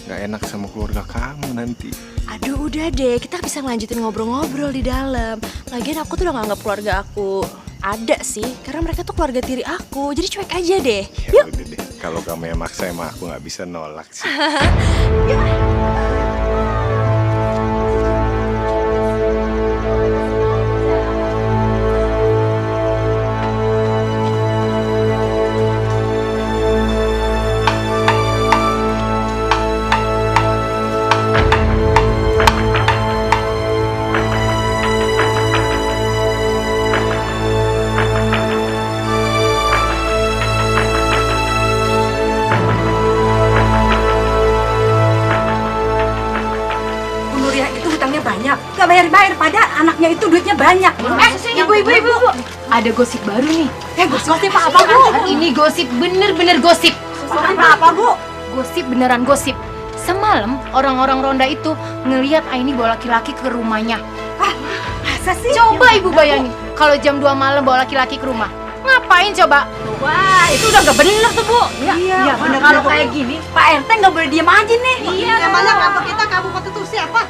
Nggak enak sama keluarga kamu nanti. Aduh, udah deh. Kita bisa ngelanjutin ngobrol-ngobrol di dalam. Lagian aku tuh udah nganggap keluarga aku ada sih. Karena mereka tuh keluarga tiri aku. Jadi cuek aja deh. Ya udah deh, kalau kamu yang maksa emang aku nggak bisa nolak sih. Gak bayar-bayar, pada anaknya itu duitnya banyak. Ibu. Ada gosip baru nih. Gosip apa, Bu? Ini gosip bener-bener gosip. Apa, Bu? Gosip beneran gosip. Semalam orang-orang ronda itu ngelihat Aini bawa laki-laki ke rumahnya. Masa sih? Coba ibu bayangin, kalau jam 2 malam bawa laki-laki ke rumah. Ngapain coba? Wah, itu udah gak bener tuh, Bu. Iya, bener. Kalau kayak gini, Pak RT gak boleh diem aja nih. Iya. Emangnya kantor kita kabupaten tuh siapa?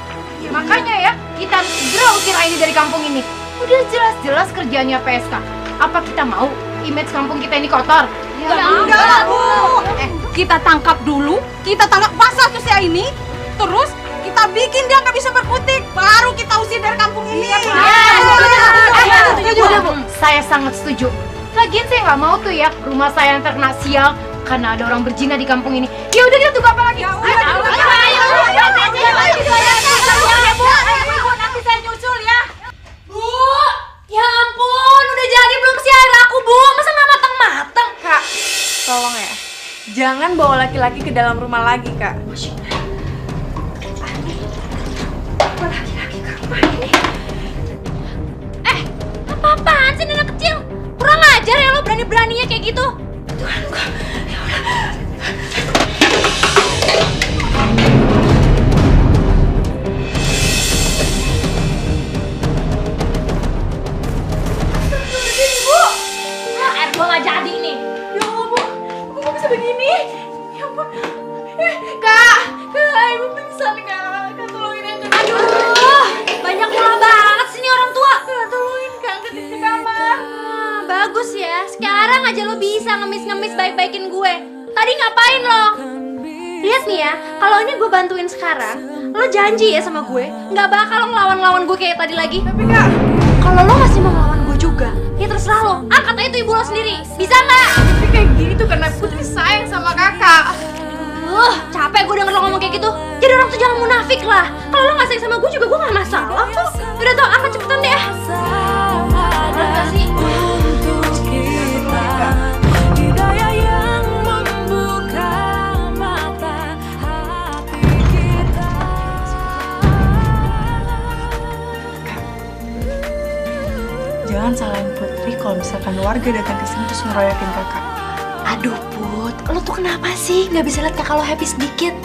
Makanya ya, kita harus segera usir Aini dari kampung ini. Udah jelas-jelas kerjanya PSK. Apa kita mau image kampung kita ini kotor? Ya enggak, Bu. Kita tangkap dulu, kita tangkap pasar tuh si Aini. Terus kita bikin dia nggak bisa berkutik. Baru kita usir dari kampung ini. Udah, Bu. Saya sangat setuju. Lagian saya nggak mau tuh ya rumah saya yang terkena sial karena ada orang berzina di kampung ini. Ya udah, kita tunggu apa lagi? Ayo. Nanti saya nyusul ya. Bu, ya ampun, udah jadi belum sih air aku, Bu? Masa nggak matang-matang? Kak, tolong ya. Jangan bawa laki-laki ke dalam rumah lagi, Kak. Apa-apaan sih anak kecil? Kurang ajar ya lo berani-beraninya kayak gitu. Air gua nggak jadi nih. Ya ampun, kok bisa begini? Ya ampun. Kak, ibu pingsan, Kak. Kak, tolongin aja. Aduh, banyak ulah banget sih nih orang tua. Kak, tolongin, Kak. Angkat di kamar. Bagus ya, sekarang aja lo bisa ngemis-ngemis baik-baikin gue. Tadi ngapain lo? Lihat nih ya, kalau ini gue bantuin sekarang, lo janji ya sama gue, nggak bakal ngelawan-ngelawan gue kayak tadi lagi. Tapi, Kak, kalau lo masih mau ngelawan gue juga, ya terserah lo. Angkat aja tuh ibu lo sendiri, bisa nggak? tapi kayak gini tuh karena Putri sayang sama kakak. Capek gue denger lo ngomong kayak gitu. Jadi orang tuh jangan munafik lah. Kalau lo nggak sayang sama gue juga, gue nggak masalah kok. Udah tau, angkat cepetan deh. Udah nggak sih? Hidayah yang membuka mata hati kita. Jangan salahin Putri kalau misalkan warga datang ke sini terus ngeroyokin kakak. Aduh Put, lo tuh kenapa sih nggak bisa lihat kakak lo happy sedikit?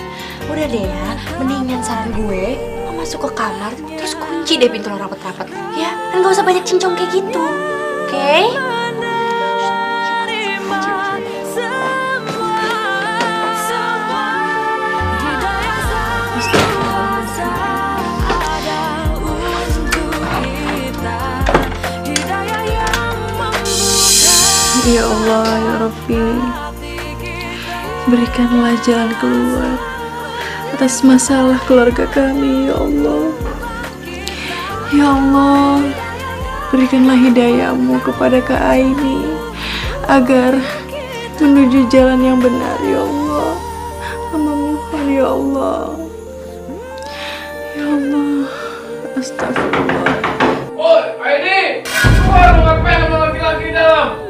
Udah deh ya, mendingan saran gue, lo masuk ke kamar terus kunci deh pintu lo rapet-rapet, ya? Dan gak usah banyak cincong kayak gitu, oke? Ya Allah, ya Rabbi, berikanlah jalan keluar atas masalah keluarga kami, ya Allah. Ya Allah, berikanlah hidayah-Mu kepada Kak Aini agar menuju jalan yang benar, ya Allah. Hamba mohon, ya Allah. Ya Allah, astagfirullah. Oi, Aini, keluar, lu ngapain sama laki-laki di dalam?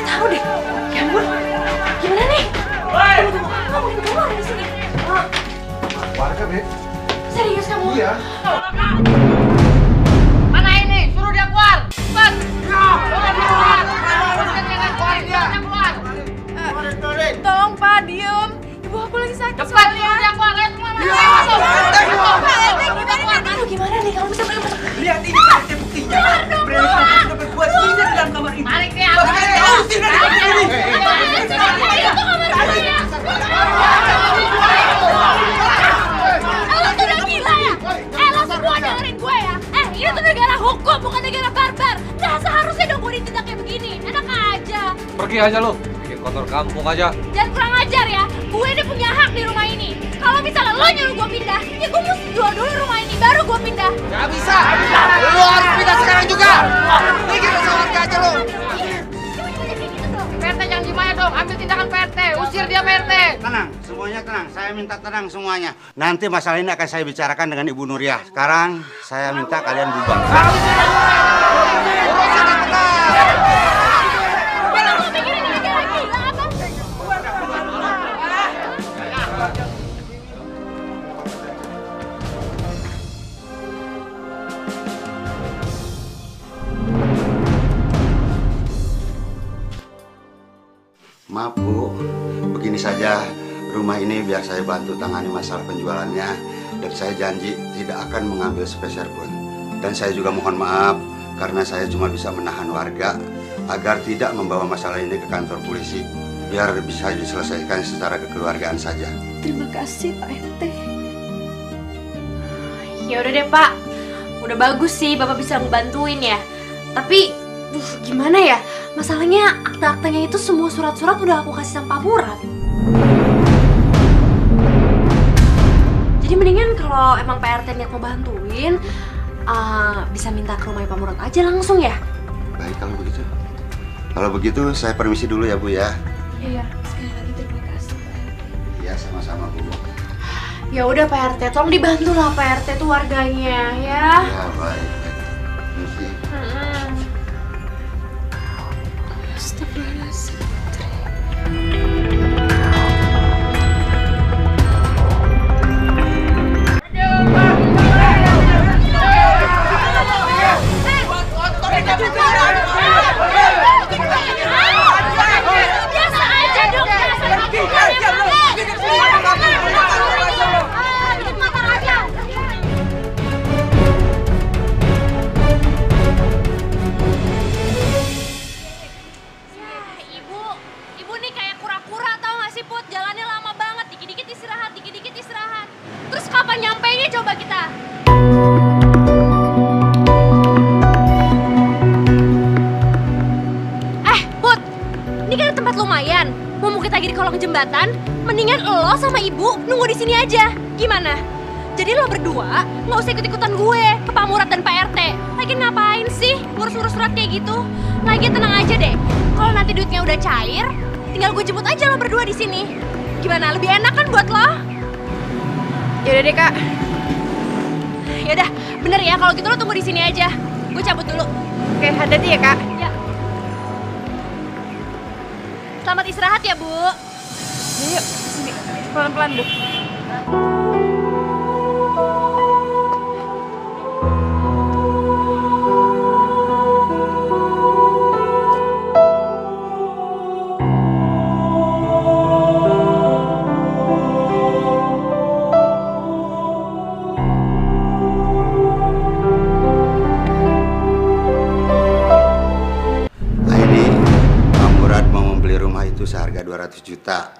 Tahu deh, ya ampun, gimana nih? Kamu keluar dari sini. Warga, Be. Serius kamu? Iya. Mana ini? Suruh dia keluar. Cepat. Tolong Pak, diem. Ibu aku lagi sakit. Cepat, suruh dia keluar. Ayo semua masuk. Aduh, gimana nih kalau bisa masuk? Lihat ini ada buktinya. Berani kamu sudah berbuat zina di dalam kamar ini. Tarik dia. Usir dari kamar ini. Lo tuh udah gila ya? Lo semua dengerin gue ya? Ini tuh negara hukum, bukan negara barbar. Gak seharusnya dong gue ditindak kayak begini. Enak aja. Pergi aja lu, bikin kotor kampung aja. Jangan kurang ajar ya. Gue ini punya hak di rumah ini. Kalau misalnya lo nyuruh gue pindah, ya gue mesti jual dulu rumah ini, baru gue pindah. Gak bisa. Lu harus pindah sekarang juga. Bikin pesawat aja lu. PRT jangan gimana dong, ambil tindakan PRT. Usir dia PRT. Tenang, semuanya tenang. Saya minta tenang semuanya. Nanti masalah ini akan saya bicarakan dengan Ibu Nuriah. Sekarang saya minta kalian bubar. Maaf Bu, begini saja. Rumah ini biar saya bantu tangani masalah penjualannya. Dan saya janji tidak akan mengambil sepeser pun. Dan saya juga mohon maaf karena saya cuma bisa menahan warga agar tidak membawa masalah ini ke kantor polisi. Biar bisa diselesaikan secara kekeluargaan saja. Terima kasih Pak RT. Ya udah deh Pak, udah bagus sih Bapak bisa ngebantuin ya. Tapi, gimana ya? Masalahnya akta-aktanya itu semua surat-surat udah aku kasih sama Pak Murad. Jadi mendingan kalau emang Pak RT niat mau bantuin, bisa minta ke rumah Pak Murad aja langsung ya. Baik kalau begitu. Kalau begitu saya permisi dulu ya Bu ya. Iya, sekali lagi terima kasih Pak. Iya sama-sama Bu. Ya udah Pak RT, tolong dibantu lah Pak RT tuh warganya ya. Ya baik. Permisi. Astagfirullahaladzim. Biasa aja dong, Ibu nih kayak kura-kura tau gak sih Put? Jalannya lama banget, dikit-dikit istirahat. Terus kapan nyampainya coba kita? Put, ini kan tempat lumayan. Mumpung kita lagi di kolong jembatan, mendingan lo sama ibu nunggu di sini aja. Gimana? Jadi lo berdua nggak usah ikut-ikutan gue ke Pak Murad dan Pak RT. Lagi ngapain sih ngurus-ngurus surat kayak gitu? Lagi tenang aja deh. Kalau nanti duitnya udah cair, tinggal gue jemput aja lo berdua di sini. Gimana? Lebih enak kan buat lo? Yaudah deh Kak. Yaudah, bener ya kalau gitu lo tunggu di sini aja. Gue cabut dulu. Oke, hati-hati ya Kak. Ya. Selamat istirahat ya Bu. Yuk, sini. Pelan-pelan, Bu. Seharga 200 juta.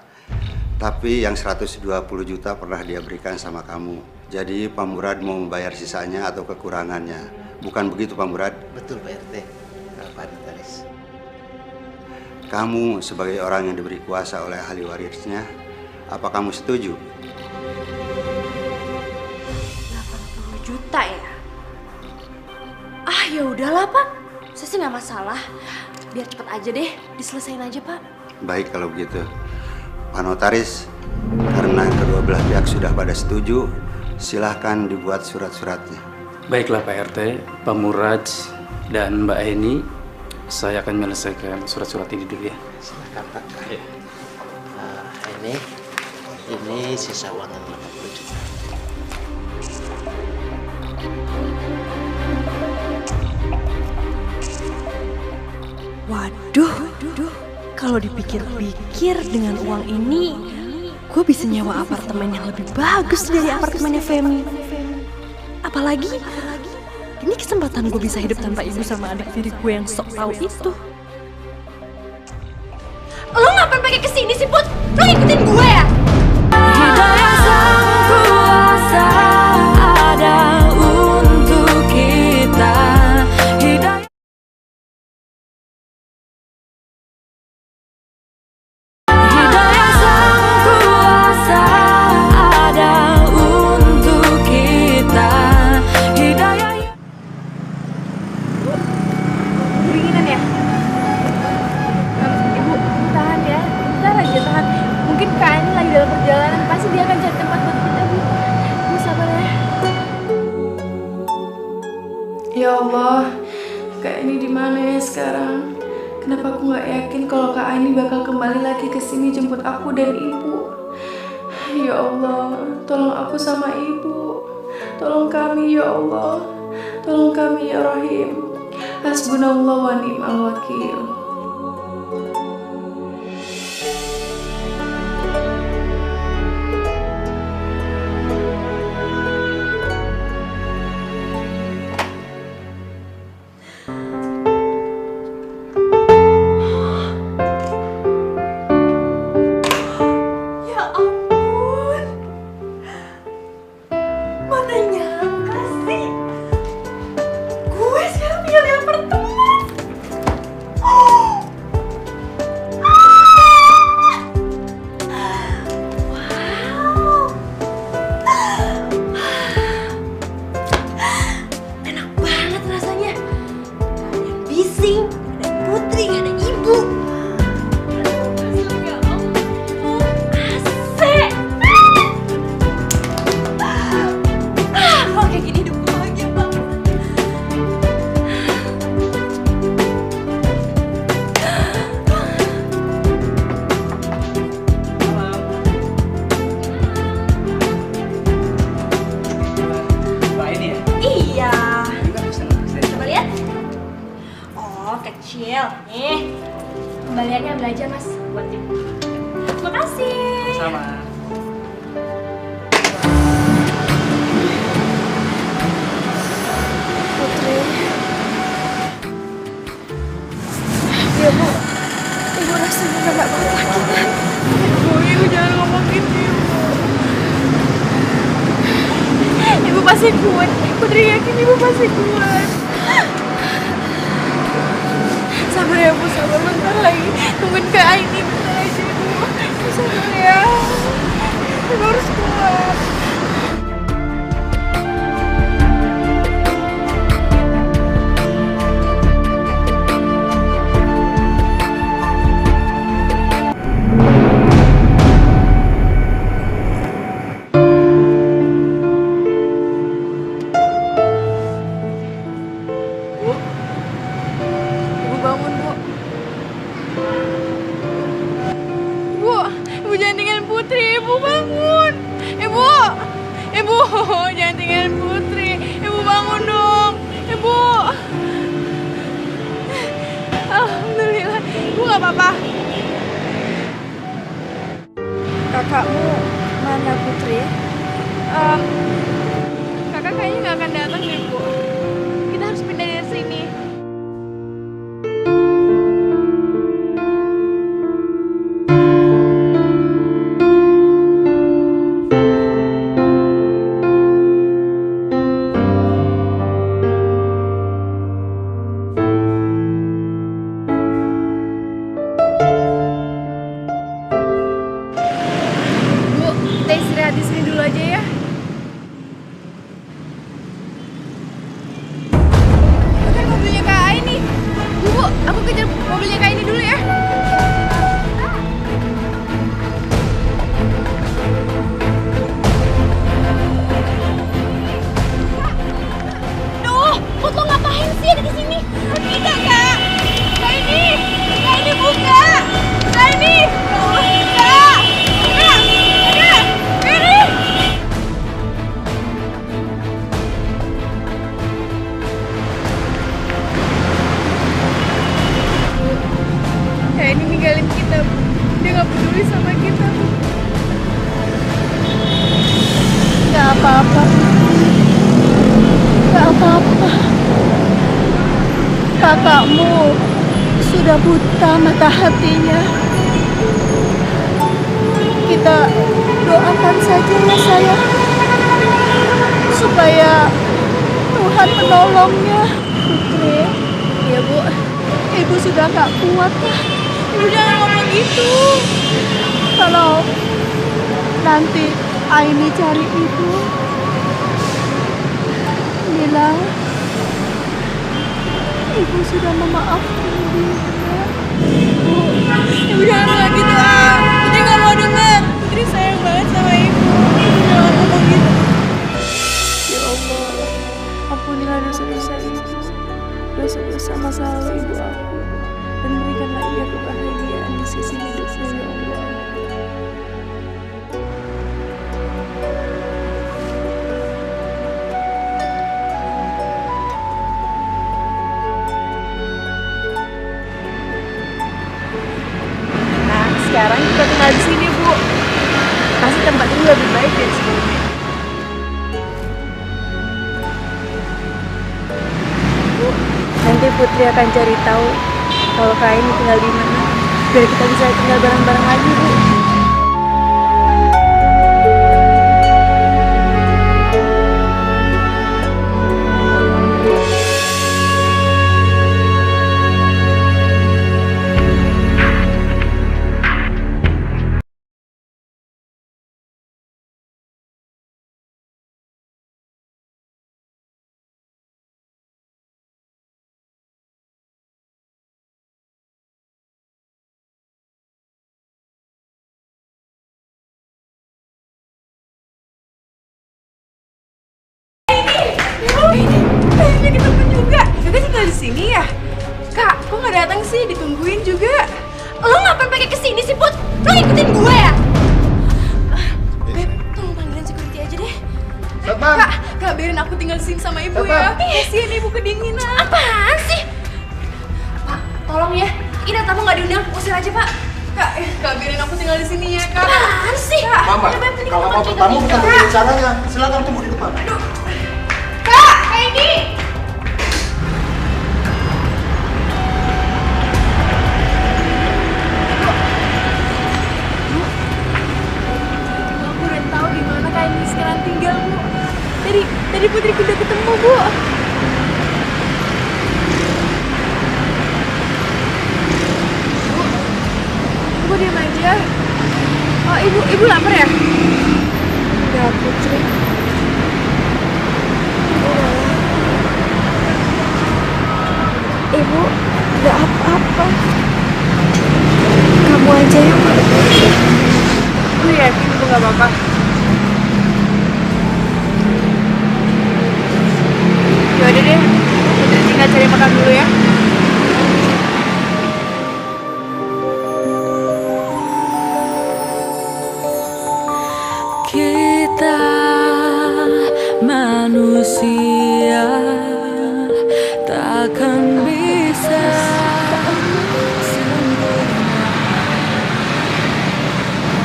Tapi yang 120 juta pernah dia berikan sama kamu. Jadi Pak Murad mau membayar sisanya atau kekurangannya. Bukan begitu Pak Murad? Betul Pak RT. Pak Notaris. Kamu sebagai orang yang diberi kuasa oleh ahli warisnya, apa kamu setuju? 80 juta ya? Ah ya udahlah Pak. Saya sih nggak masalah. Biar cepet aja deh, diselesain aja Pak. Baik kalau begitu, Pak Notaris, karena kedua belah pihak sudah pada setuju, silahkan dibuat surat-suratnya. Baiklah Pak RT, Pak Murad dan Mbak Eni, saya akan menyelesaikan surat-surat ini dulu ya. Silakan Pak. Ya. Ini sisa uang 80 juta. Waduh. Kalau dipikir-pikir dengan uang ini, gue bisa nyewa apartemen yang lebih bagus dari apartemennya Femi. Apalagi, ini kesempatan gue bisa hidup tanpa ibu sama adik tiri gue yang sok tahu itu. Lo ngapain pakai kesini sih, Put? Lo ngikutin gue ya? Hidayah Sang Kuasa ada untuk kita. Hidayah Ya Allah, Kak ini di mana ya sekarang? Kenapa aku nggak yakin kalau Kak Aini bakal kembali lagi ke sini jemput aku dan ibu? Ya Allah, tolong aku sama ibu. Tolong kami ya Allah. Tolong kami ya Rahim. Hasbunallah wa ni'mal wakil. Kembaliannya ambil aja Mas, buat ibu. Terima kasih. Sama. Putri. Ya Bu, Ibu rasanya udah gak kuat lagi kan? Ibu jangan ngomong gitu Ibu pasti kuat. Putri yakin Ibu pasti kuat. Sabar ya Bu, sabar bentar lagi. Tungguin Kak Aini bentar aja Bu. Sabar ya. Ibu harus kuat. Ibu jangan tinggalin Putri, Ibu bangun. Ibu, Ibu, jangan tinggalin Putri. Ibu bangun dong. Ibu. Alhamdulillah, Ibu gak apa-apa. Kakakmu mana Putri? Kakak kayaknya gak akan datang deh, Bu. Kita harus pindah dari sini. Bu, kita istirahat di sini dulu aja ya. Kan mobilnya Kak Aini. Bu, aku kejar mobilnya Kak Aini dulu ya. Duh, Put lo ngapain sih ada di sini? Tidak, Kak. Kak Aini buka. Kak Aini. Kak. Kak Aini ninggalin kita, Bu. Dia gak peduli sama kita, Bu. Gak apa-apa. Gak apa-apa. Kakakmu sudah buta mata hatinya. Kita doakan saja ya sayang, supaya Tuhan menolongnya. Putri, Iya, Bu. Ibu sudah gak kuat lah. Ibu jangan ngomong gitu. Kalau nanti Aini cari ibu, bilang ibu sudah memaafkan dia. Bu, Ibu jangan ngomong gitu, ah. Putri gak mau denger. Putri sayang banget sama Ibu. Ibu jangan ngomong gitu. Ya Allah, ampunilah dosa-dosa Ibu, dosa-dosa masa lalu Ibu aku, dan berikanlah ia kebahagiaan di sisi hidupnya, ya Allah. Nah, sekarang kita tinggal di sini, Bu. Pasti tempat ini lebih baik dari sebelumnya. Bu, nanti Putri akan cari tahu kalau Kak Aini tinggal di mana, biar kita bisa tinggal bareng-bareng lagi, Bu. Akhirnya ketemu juga. Kakak tinggal di sini ya? Kak, kok nggak datang sih? Ditungguin juga. Lo ngapain pakai kesini sih, Put? Lo ngikutin gue ya? Beb, tolong panggilin security aja deh. Kak, biarin aku tinggal di sini sama Ibu ya. Kasian Ibu kedinginan. Apaan sih? Pak, tolong ya. Ini tamu nggak diundang, usir aja, Pak. Kak, biarin aku tinggal di sini ya, Kak. Apaan sih? Mama, kalau mau bertamu bukan begini caranya. Silakan tunggu di depan. Kak, Kak Aini. Aku udah tahu di mana Kak Aini sekarang tinggal, Bu. Tadi Putriku udah ketemu, Bu. Ibu diam aja. Oh, Ibu lapar ya? Enggak, Putri. Ibu enggak apa-apa. Kamu aja yang pergi. Lu yakin Ibu nggak apa-apa? Yaudah deh, Putri tinggal cari makan dulu ya. manusia takkan bisa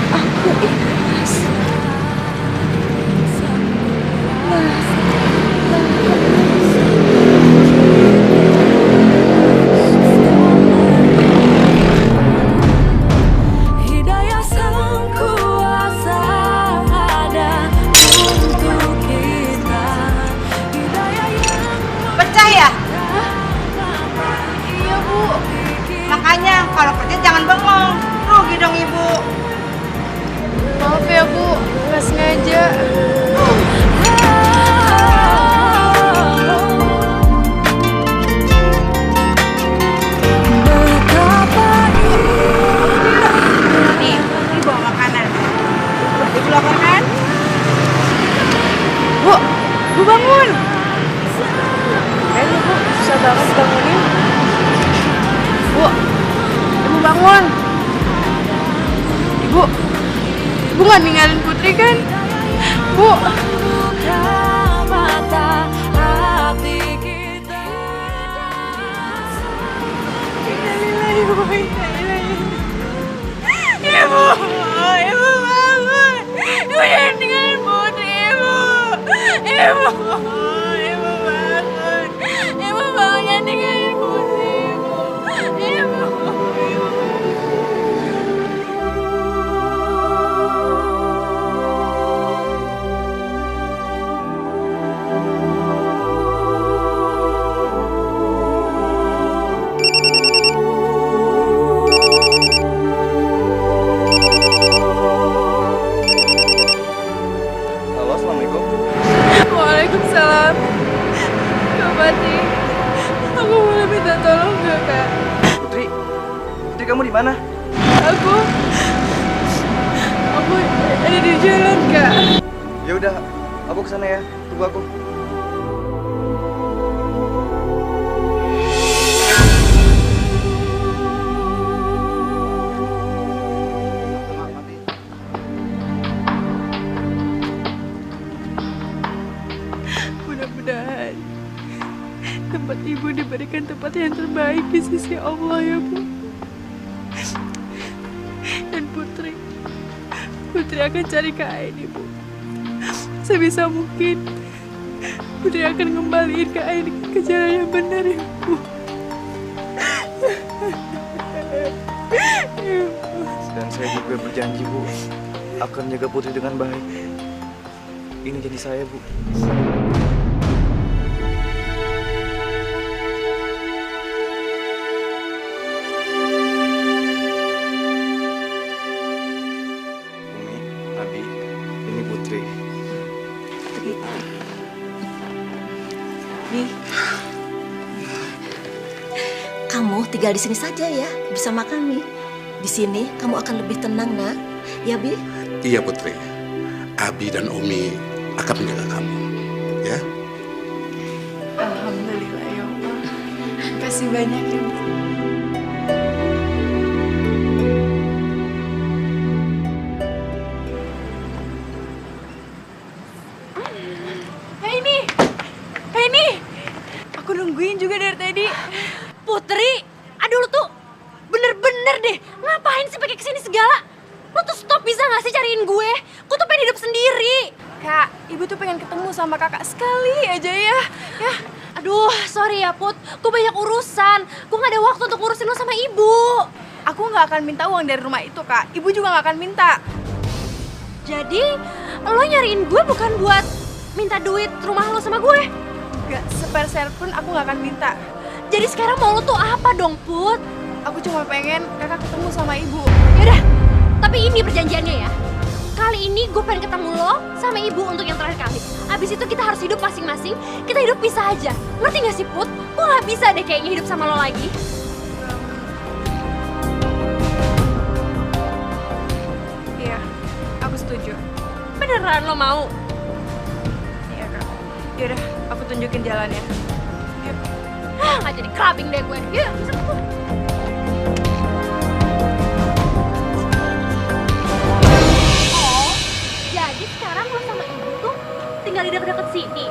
Aku ikhlas. hidayah sang kuasa ada untuk kita. Hidayah yang Pecah ya? Iya, Bu. Makanya kalau kerja jangan bengong. Rugi dong Ibu. Maaf ya, Bu. Nggak sengaja. Nih, ini bawa makanan. Ibu lapar kan? Bu, Bu bangun. Bu, susah banget bangunin. Bu, Ibu bangun. Ibu nggak ninggalin Putri kan? Bu. mata hati kita. Ibu bangun. Ibu jangan tinggalin Putri, Ibu. Ibu bangun. Ibu bangun, jangan tinggalin Putri, Ibu. Halo, assalamualaikum. Waalaikumsalam. Kak Pati, aku boleh minta tolong nggak, Kak? Putri, kamu di mana? Aku ada di jalan, Kak. Ya udah, aku kesana ya. Tunggu aku. Mudah-mudahan tempat Ibu diberikan tempat yang terbaik di sisi Allah ya, Bu. Dan Putri akan cari Kak Aini, Bu. Sebisa mungkin Putri akan ngembaliin Kak Aini ke jalan yang benar ya, Bu. Dan saya juga berjanji, Bu, akan menjaga Putri dengan baik. Ini janji saya, Bu. Umi, Abi, ini Putri. Nih, kamu tinggal di sini saja ya bersama kami. Di sini kamu akan lebih tenang, Nak. Ya, Bi? Iya Putri, Abi dan Umi akan menjaga kamu, ya. Alhamdulillah ya Allah. Kasih banyak ya, Bu. Hei ini, aku nungguin juga dari tadi. Putri, aduh lu tuh bener-bener deh. Ngapain sih pakai kesini segala? Lu tuh stop bisa gak sih cariin gue? Gue tuh pengen hidup sendiri. Kak, Ibu tuh pengen ketemu sama kakak sekali aja ya. Ya. Aduh, sorry ya Put. Gue banyak urusan. Gue gak ada waktu untuk ngurusin lo sama Ibu. Aku gak akan minta uang dari rumah itu, Kak. Ibu juga gak akan minta. Jadi, lo nyariin gue bukan buat minta duit rumah lo sama gue? Gak sepersen pun aku gak akan minta. Jadi sekarang mau lo tuh apa dong, Put? Aku cuma pengen kakak ketemu sama Ibu. Yaudah, tapi ini perjanjiannya ya. Kali ini gue pengen ketemu lo sama Ibu untuk yang terakhir kali. Abis itu kita harus hidup masing-masing. Kita hidup pisah aja. Ngerti gak sih, Put? Gue gak bisa deh kayaknya hidup sama lo lagi. Iya, aku setuju. Beneran lo mau? Iya, Kak. Yaudah, aku tunjukin jalannya. Yuk. Gak jadi clubbing deh gue. Yuk, bisa gue. Oh, jadi sekarang lo sama Ibu tuh tinggal di deket-deket sini?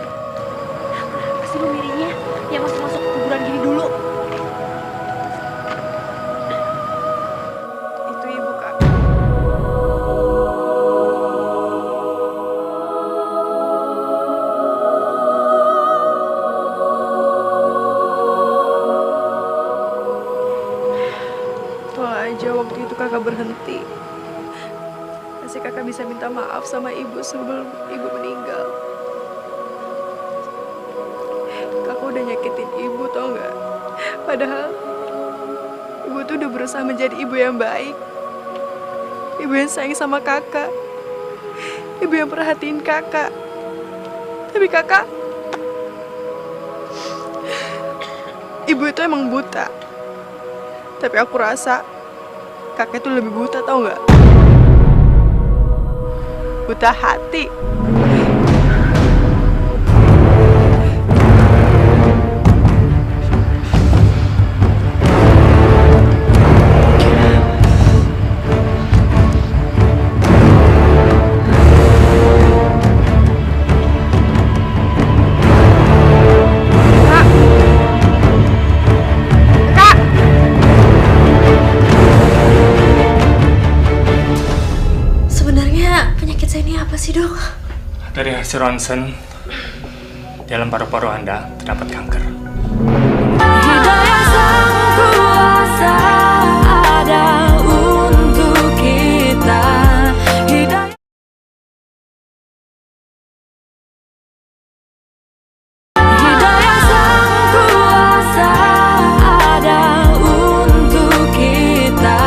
maaf sama ibu sebelum ibu meninggal. Kakak udah nyakitin ibu, tau nggak? Padahal ibu tuh udah berusaha menjadi ibu yang baik, ibu yang sayang sama kakak, ibu yang perhatiin kakak. Tapi kakak, ibu itu emang buta. Tapi aku rasa kakek tuh lebih buta, tau nggak? Buta hati. Dari hasil ronsen, dalam paru-paru Anda terdapat kanker. Hidayah Sang Kuasa ada untuk kita. Hidayah Sang Kuasa ada untuk kita.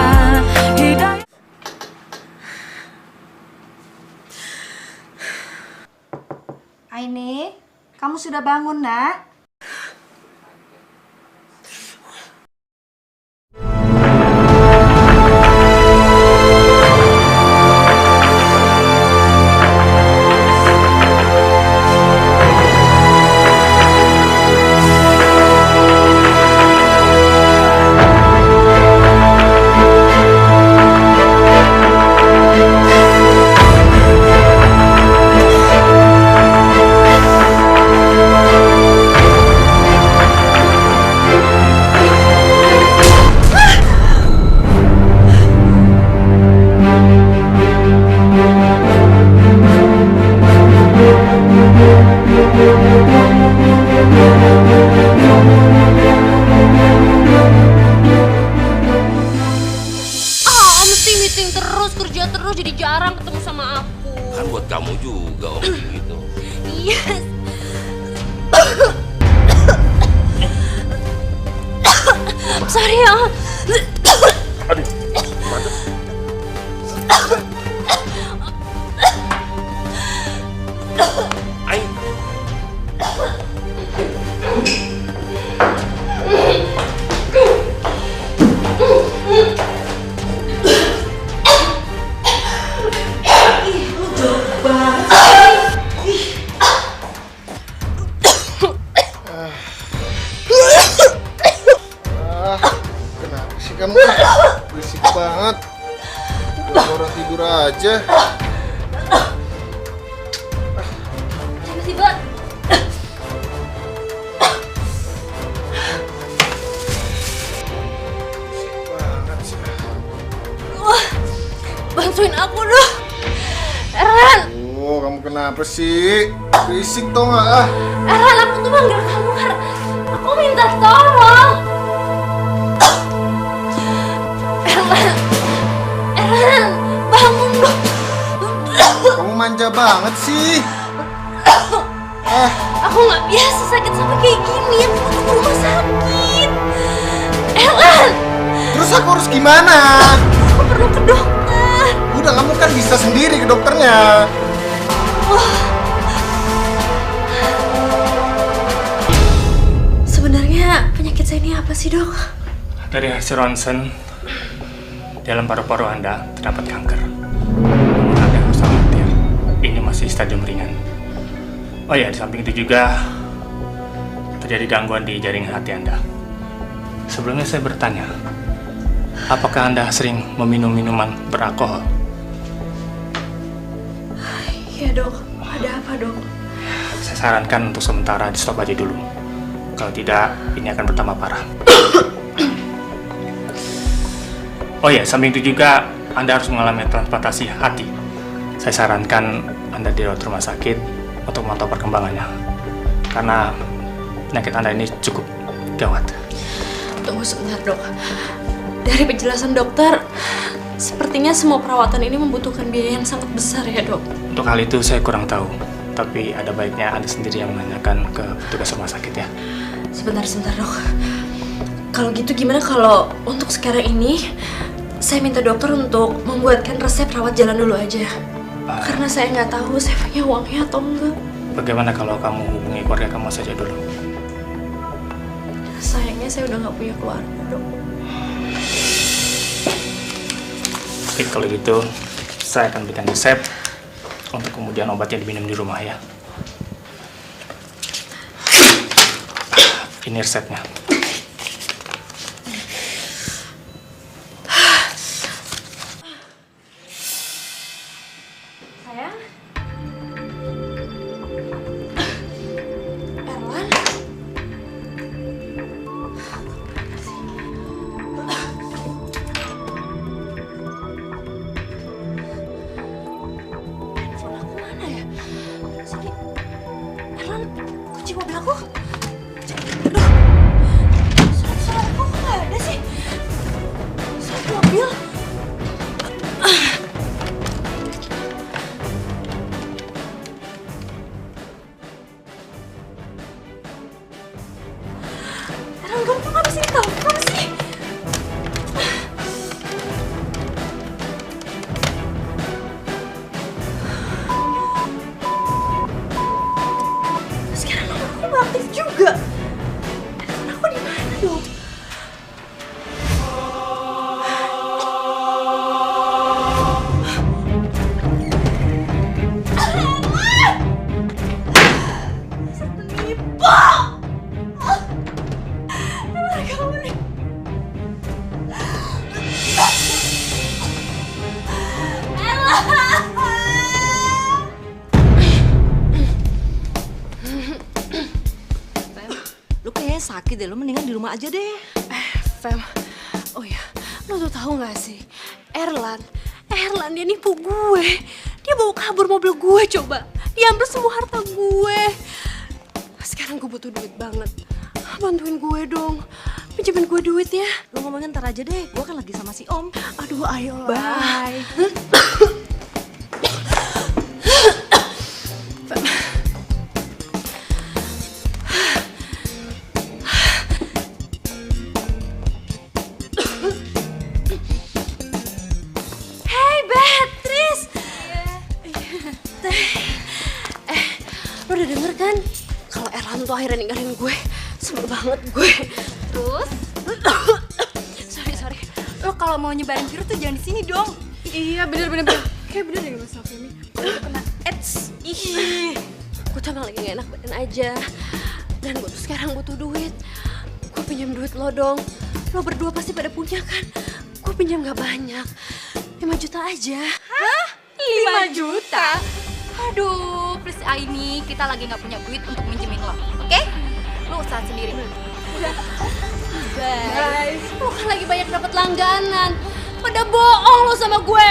Aini, kamu sudah bangun, Nak? kerja terus jadi jarang ketemu sama aku. Kan buat kamu juga om gitu. Iya. Sorry ya. Aduh, gimana? Ayo. Kenapa sih kamu? Berisik banget. Orang tidur aja. Tiba-tiba wah, bantuin aku dong, Erhan. Oh, kamu kenapa sih? Berisik tau nggak ah? Erhan, aku tuh manggil kamu karena aku minta tolong. Erhan, bangun dong. Kamu manja banget sih. Aku nggak biasa sakit sampai kayak gini. Aku butuh ke rumah sakit. Erhan. Terus aku harus gimana? Aku perlu ke dokter. Udah, kamu kan bisa sendiri ke dokternya. Sebenarnya penyakit saya ini apa sih, Dok? Dari hasil ronsen, dalam paru-paru Anda terdapat kanker. Anda harus khawatir, ini masih stadium ringan. Oh ya, di samping itu juga terjadi gangguan di jaringan hati Anda. Sebelumnya saya bertanya, apakah Anda sering meminum minuman beralkohol? Iya dok, ada apa dok? Saya sarankan untuk sementara di stop aja dulu. Kalau tidak, ini akan bertambah parah. Oh ya, samping itu juga Anda harus mengalami transplantasi hati. Saya sarankan Anda dirawat rumah sakit untuk memantau perkembangannya. Karena penyakit Anda ini cukup gawat. Tunggu sebentar dok. Dari penjelasan dokter, Sepertinya semua perawatan ini membutuhkan biaya yang sangat besar ya, Dok. Untuk hal itu saya kurang tahu. Tapi ada baiknya Anda sendiri yang menanyakan ke petugas rumah sakit ya. Sebentar, Dok. Kalau gitu gimana kalau untuk sekarang ini saya minta dokter untuk membuatkan resep rawat jalan dulu aja. Karena saya nggak tahu saya punya uangnya atau enggak. Bagaimana kalau kamu hubungi keluarga kamu saja dulu? Sayangnya saya udah nggak punya keluarga, Dok. Oke, kalau gitu saya akan berikan resep untuk kemudian obatnya diminum di rumah ya. Ini resepnya. Sayang. Erwan. Handphone aku mana ya? Sini. Erwan, kunci mobil aku. Aduh. Surat aku kok nggak ada sih? Surat mobil. Erwan, kamu kenapa sih? Kenapa sih? Sekarang nomor aku nggak aktif juga. Telepon aku di mana dong? Bisa penipu! Lu kayaknya sakit deh, lu mendingan di rumah aja deh. Fem, oh ya, lo tuh tahu nggak sih, Erlan dia nipu gue. Dia bawa kabur mobil gue, coba. Dia ambil semua harta gue. Sekarang gue butuh duit banget. Bantuin gue dong. Pinjemin gue duit ya. Lu ngomongin ntar aja deh, gue kan lagi sama si Om. Aduh, ayolah. Bye. Hey, Beatrice. Lo udah denger kan? Kalau Erlan tuh akhirnya ninggalin gue. Sebel banget gue. Terus? Sorry. Lo kalau mau nyebarin virus tuh jangan di sini dong. Iya, bener. Kayak bener deh Mas Femi. Gue kena AIDS. Ih, gue tuh emang lagi gak enak badan aja. Dan gue tuh sekarang butuh duit. Gue pinjam duit lo dong. Lo berdua pasti pada punya kan? Gue pinjam gak banyak. 5 juta aja. Hah? 5 juta? Aduh, please Aini, kita lagi nggak punya duit untuk minjemin lo, oke? Lo usaha sendiri. Guys, lo kan lagi banyak dapat langganan. Pada bohong lo sama gue.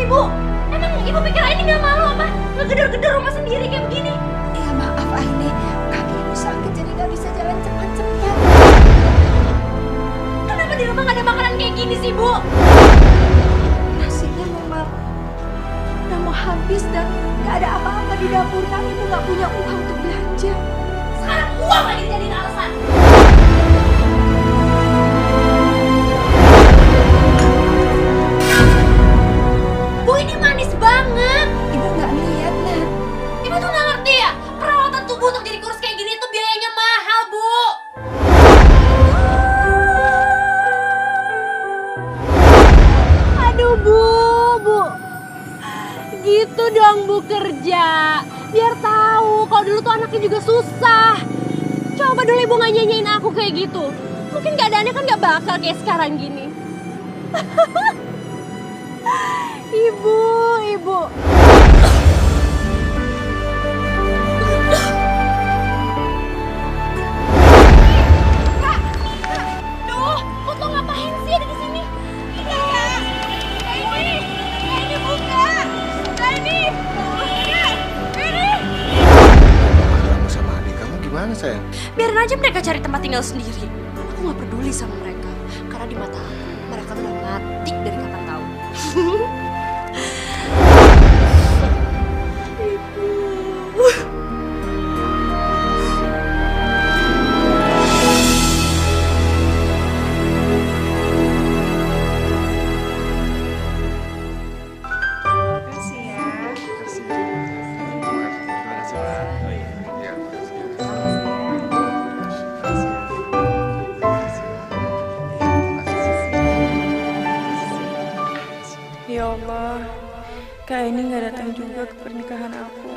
Bu, emang ibu pikir Aini gak malu apa? Ngegedor-gedor rumah sendiri kayak begini? Iya maaf Aini, kaki ibu sakit jadi gak bisa jalan cepat-cepat. Kenapa di rumah gak ada makanan kayak gini sih, Bu? Nasinya memang udah mau habis dan gak ada apa-apa di dapur kan ibu gak punya uang untuk belanja. Sekarang uang lagi jadiin alasan. Bu, ini manis banget. Ibu gak lihat, Nat. Ibu tuh gak ngerti ya? Perawatan tubuh untuk jadi kurus kayak gini tuh biayanya mahal, Bu. Aduh, Bu. Gitu dong Bu kerja. Biar tahu kalau dulu tuh anaknya juga susah. Coba dulu Ibu gak nyanyiin aku kayak gitu. Mungkin keadaannya kan gak bakal kayak sekarang gini. Ibu. Duh, lo tuh ngapain sih ada di sayang? Biarin aja mereka cari tempat tinggal sendiri. Aku nggak peduli sama mereka. Karena di mata aku, mereka tuh udah mati dari kapan tahu. Ya Allah, Kak ini nggak datang juga ke pernikahan aku.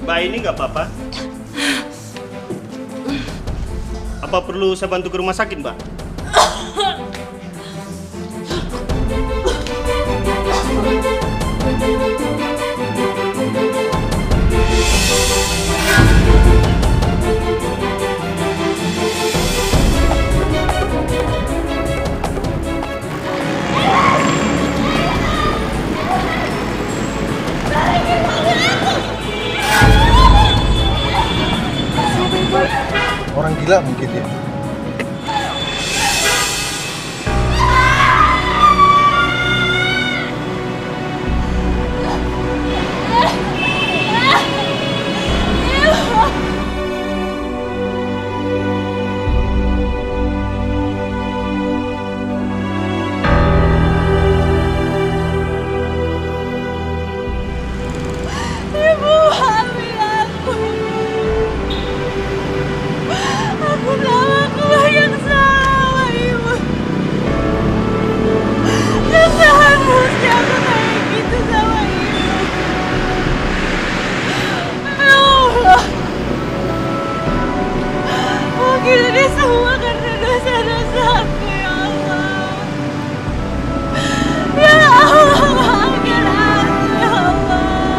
Mbak ini nggak apa-apa? Apa perlu saya bantu ke rumah sakit, Mbak? Orang gila mungkin ya. Ibu, ambil aku. Aku tahu aku banyak salah, Ibu. Dan seharusnya aku kayak gitu sama Ibu. Ya Allah. Mungkin ini semua karena dosa-dosa aku, ya Allah. Ya Allah, maafkan aku, ya Allah.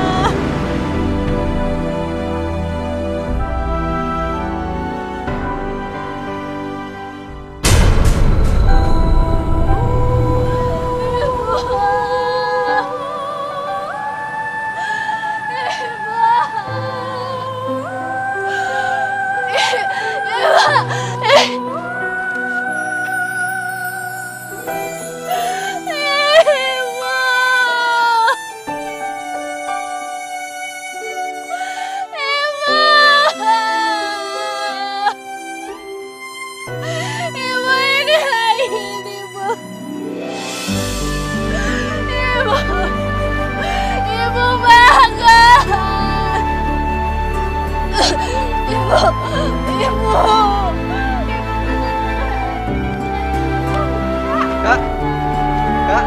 Kak, Kak.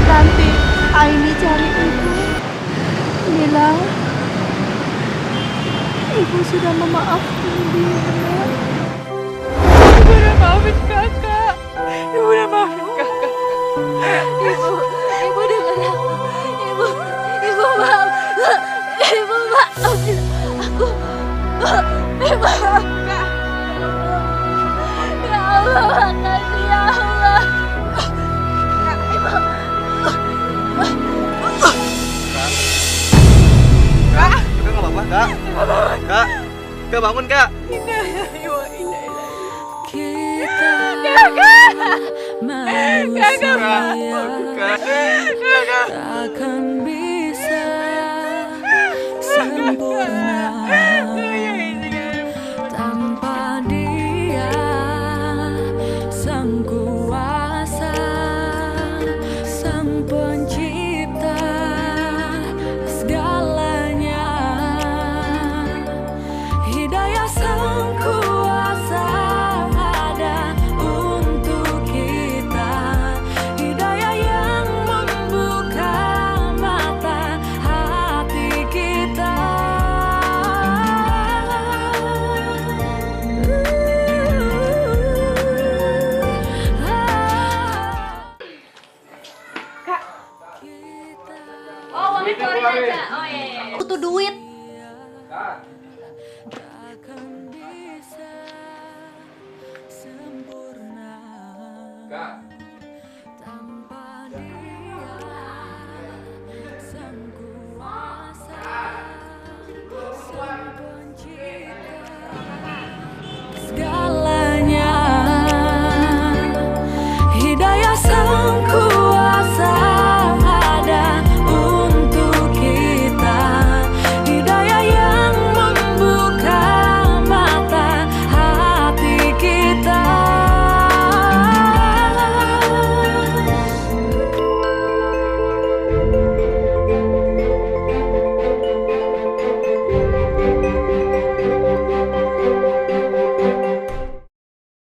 Nanti Aini cari ibu, bilang ibu sudah memaafkan dia. Ibu udah maafin kakak. Ibu udah maafin kakak. Ibu dengar aku. Ibu maaf. Ibu maafin aku. Ya Allah, makasih ya Allah. Kak, nggak apa-apa, Kak. Kak, Kak bangun, Kak. Takkan bisa sempurna tanpa Dia, Sang Kuasa, Sang Pencipta segalanya. Hidayah Sang Kuasa ada untuk kita, hidayah yang membuka mata hati kita. Oh, uangnya keluarin aja. Oh iya. Butuh duit.